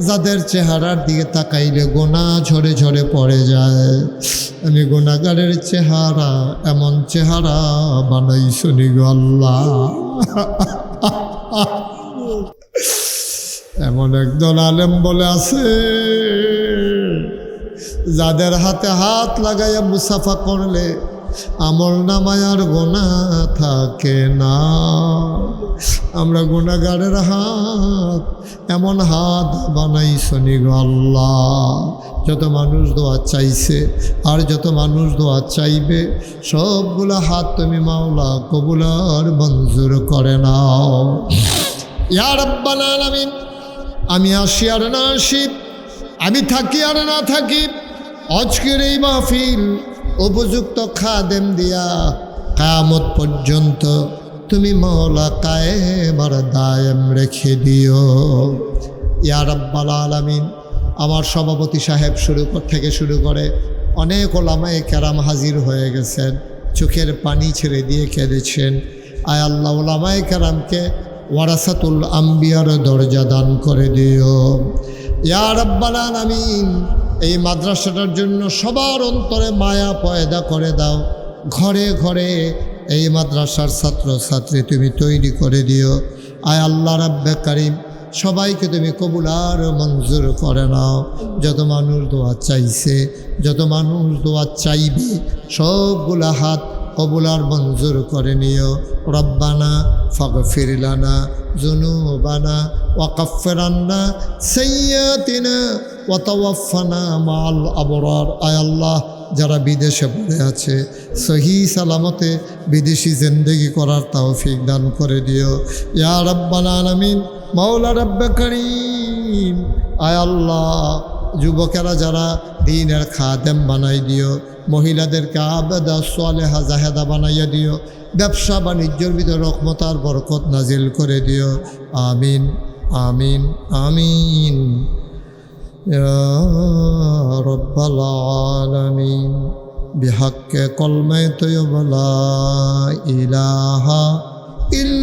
যাদের চেহারার দিকে তাকাইলে গোনা ঝরে ঝরে পড়ে যায়। আমি গোনাগারের চেহারা, এমন চেহারা বানাইছনি গো আল্লাহ। এমন একদল আলেম বলে আছে যাদের হাতে হাত লাগাইয়া মুসাফা করলে আমল নামায় আর গোনা থাকে না। আমরা গুনাহগারের হাত, এমন হাত বানাইছনি গো আল্লাহ। যত মানুষ দোয়া চাইছে আর যত মানুষ দোয়া চাইবে, সবগুলা হাত তুমি মাওলা কবুল আর মঞ্জুর করে নাও। ইয়া রাব্বাল আলামিন, আমি আসি আর না আসি, আমি থাকি আর না থাকি, আজকের এই মাহফিল উপযুক্ত খাদেম দিয়া কিয়ামত পর্যন্ত তুমি মাওলা কায়েম আর দায়েম রেখে দিও। ইয়া রাব্বাল আলামিন, আমার সভাপতি সাহেব থেকে শুরু করে অনেক ওলামায়ে কেরাম হাজির হয়ে গেছেন, চোখের পানি ছেড়ে দিয়ে কেঁদেছেন। আয় আল্লাহ, ওলামায়ে কেরামকে ওয়ারাসাতুল আম্বিয়ার দরজা দান করে দিও। ইয়া রাব্বাল আলামিন, এই মাদ্রাসাটার জন্য সবার অন্তরে মায়া পয়দা করে দাও। ঘরে ঘরে এই মাদ্রাসার ছাত্র ছাত্রী তুমি তৈরি করে দিও। আয় আল্লাহ রাব্বে কারিম, সবাইকে তুমি কবুল আর মঞ্জুর করে নাও। যত মানুষ দোয়া চাইছে, যত মানুষ দোয়া চাইবে, সবগুলা হাত কবুল আর মঞ্জুর করে নিও। রব্বানা ফাগফির লানা যুনুবানা ওয়া কাফফির আন্না সাইয়্যাতিনা ওয়া তাওয়াফফানা মাআল আবরার। আয় আল্লাহ, যারা বিদেশে পড়ে আছে সহি সালামতে বিদেশি জিন্দেগি করার তৌফিক দান করে দিও। ইয়া রাব্বাল আলামিন, মাওলা রব্বে কারীম, আয় আল্লাহ, যুবকেরা যারা দ্বীনের খাদেম বানাই দিও, মহিলাদেরকে আবেদা সালেহা জাহেদা বানাইয়া দিও, ব্যবসা বাণিজ্যের ভিতরে রহমত আর বরকত নাজিল করে দিও। আমিন আমিন আমিন ইয়া রাব্বাল আলামিন। বিহাক্কে কলমায়ে তয়্যিবা লা ইলাহা ইল্লা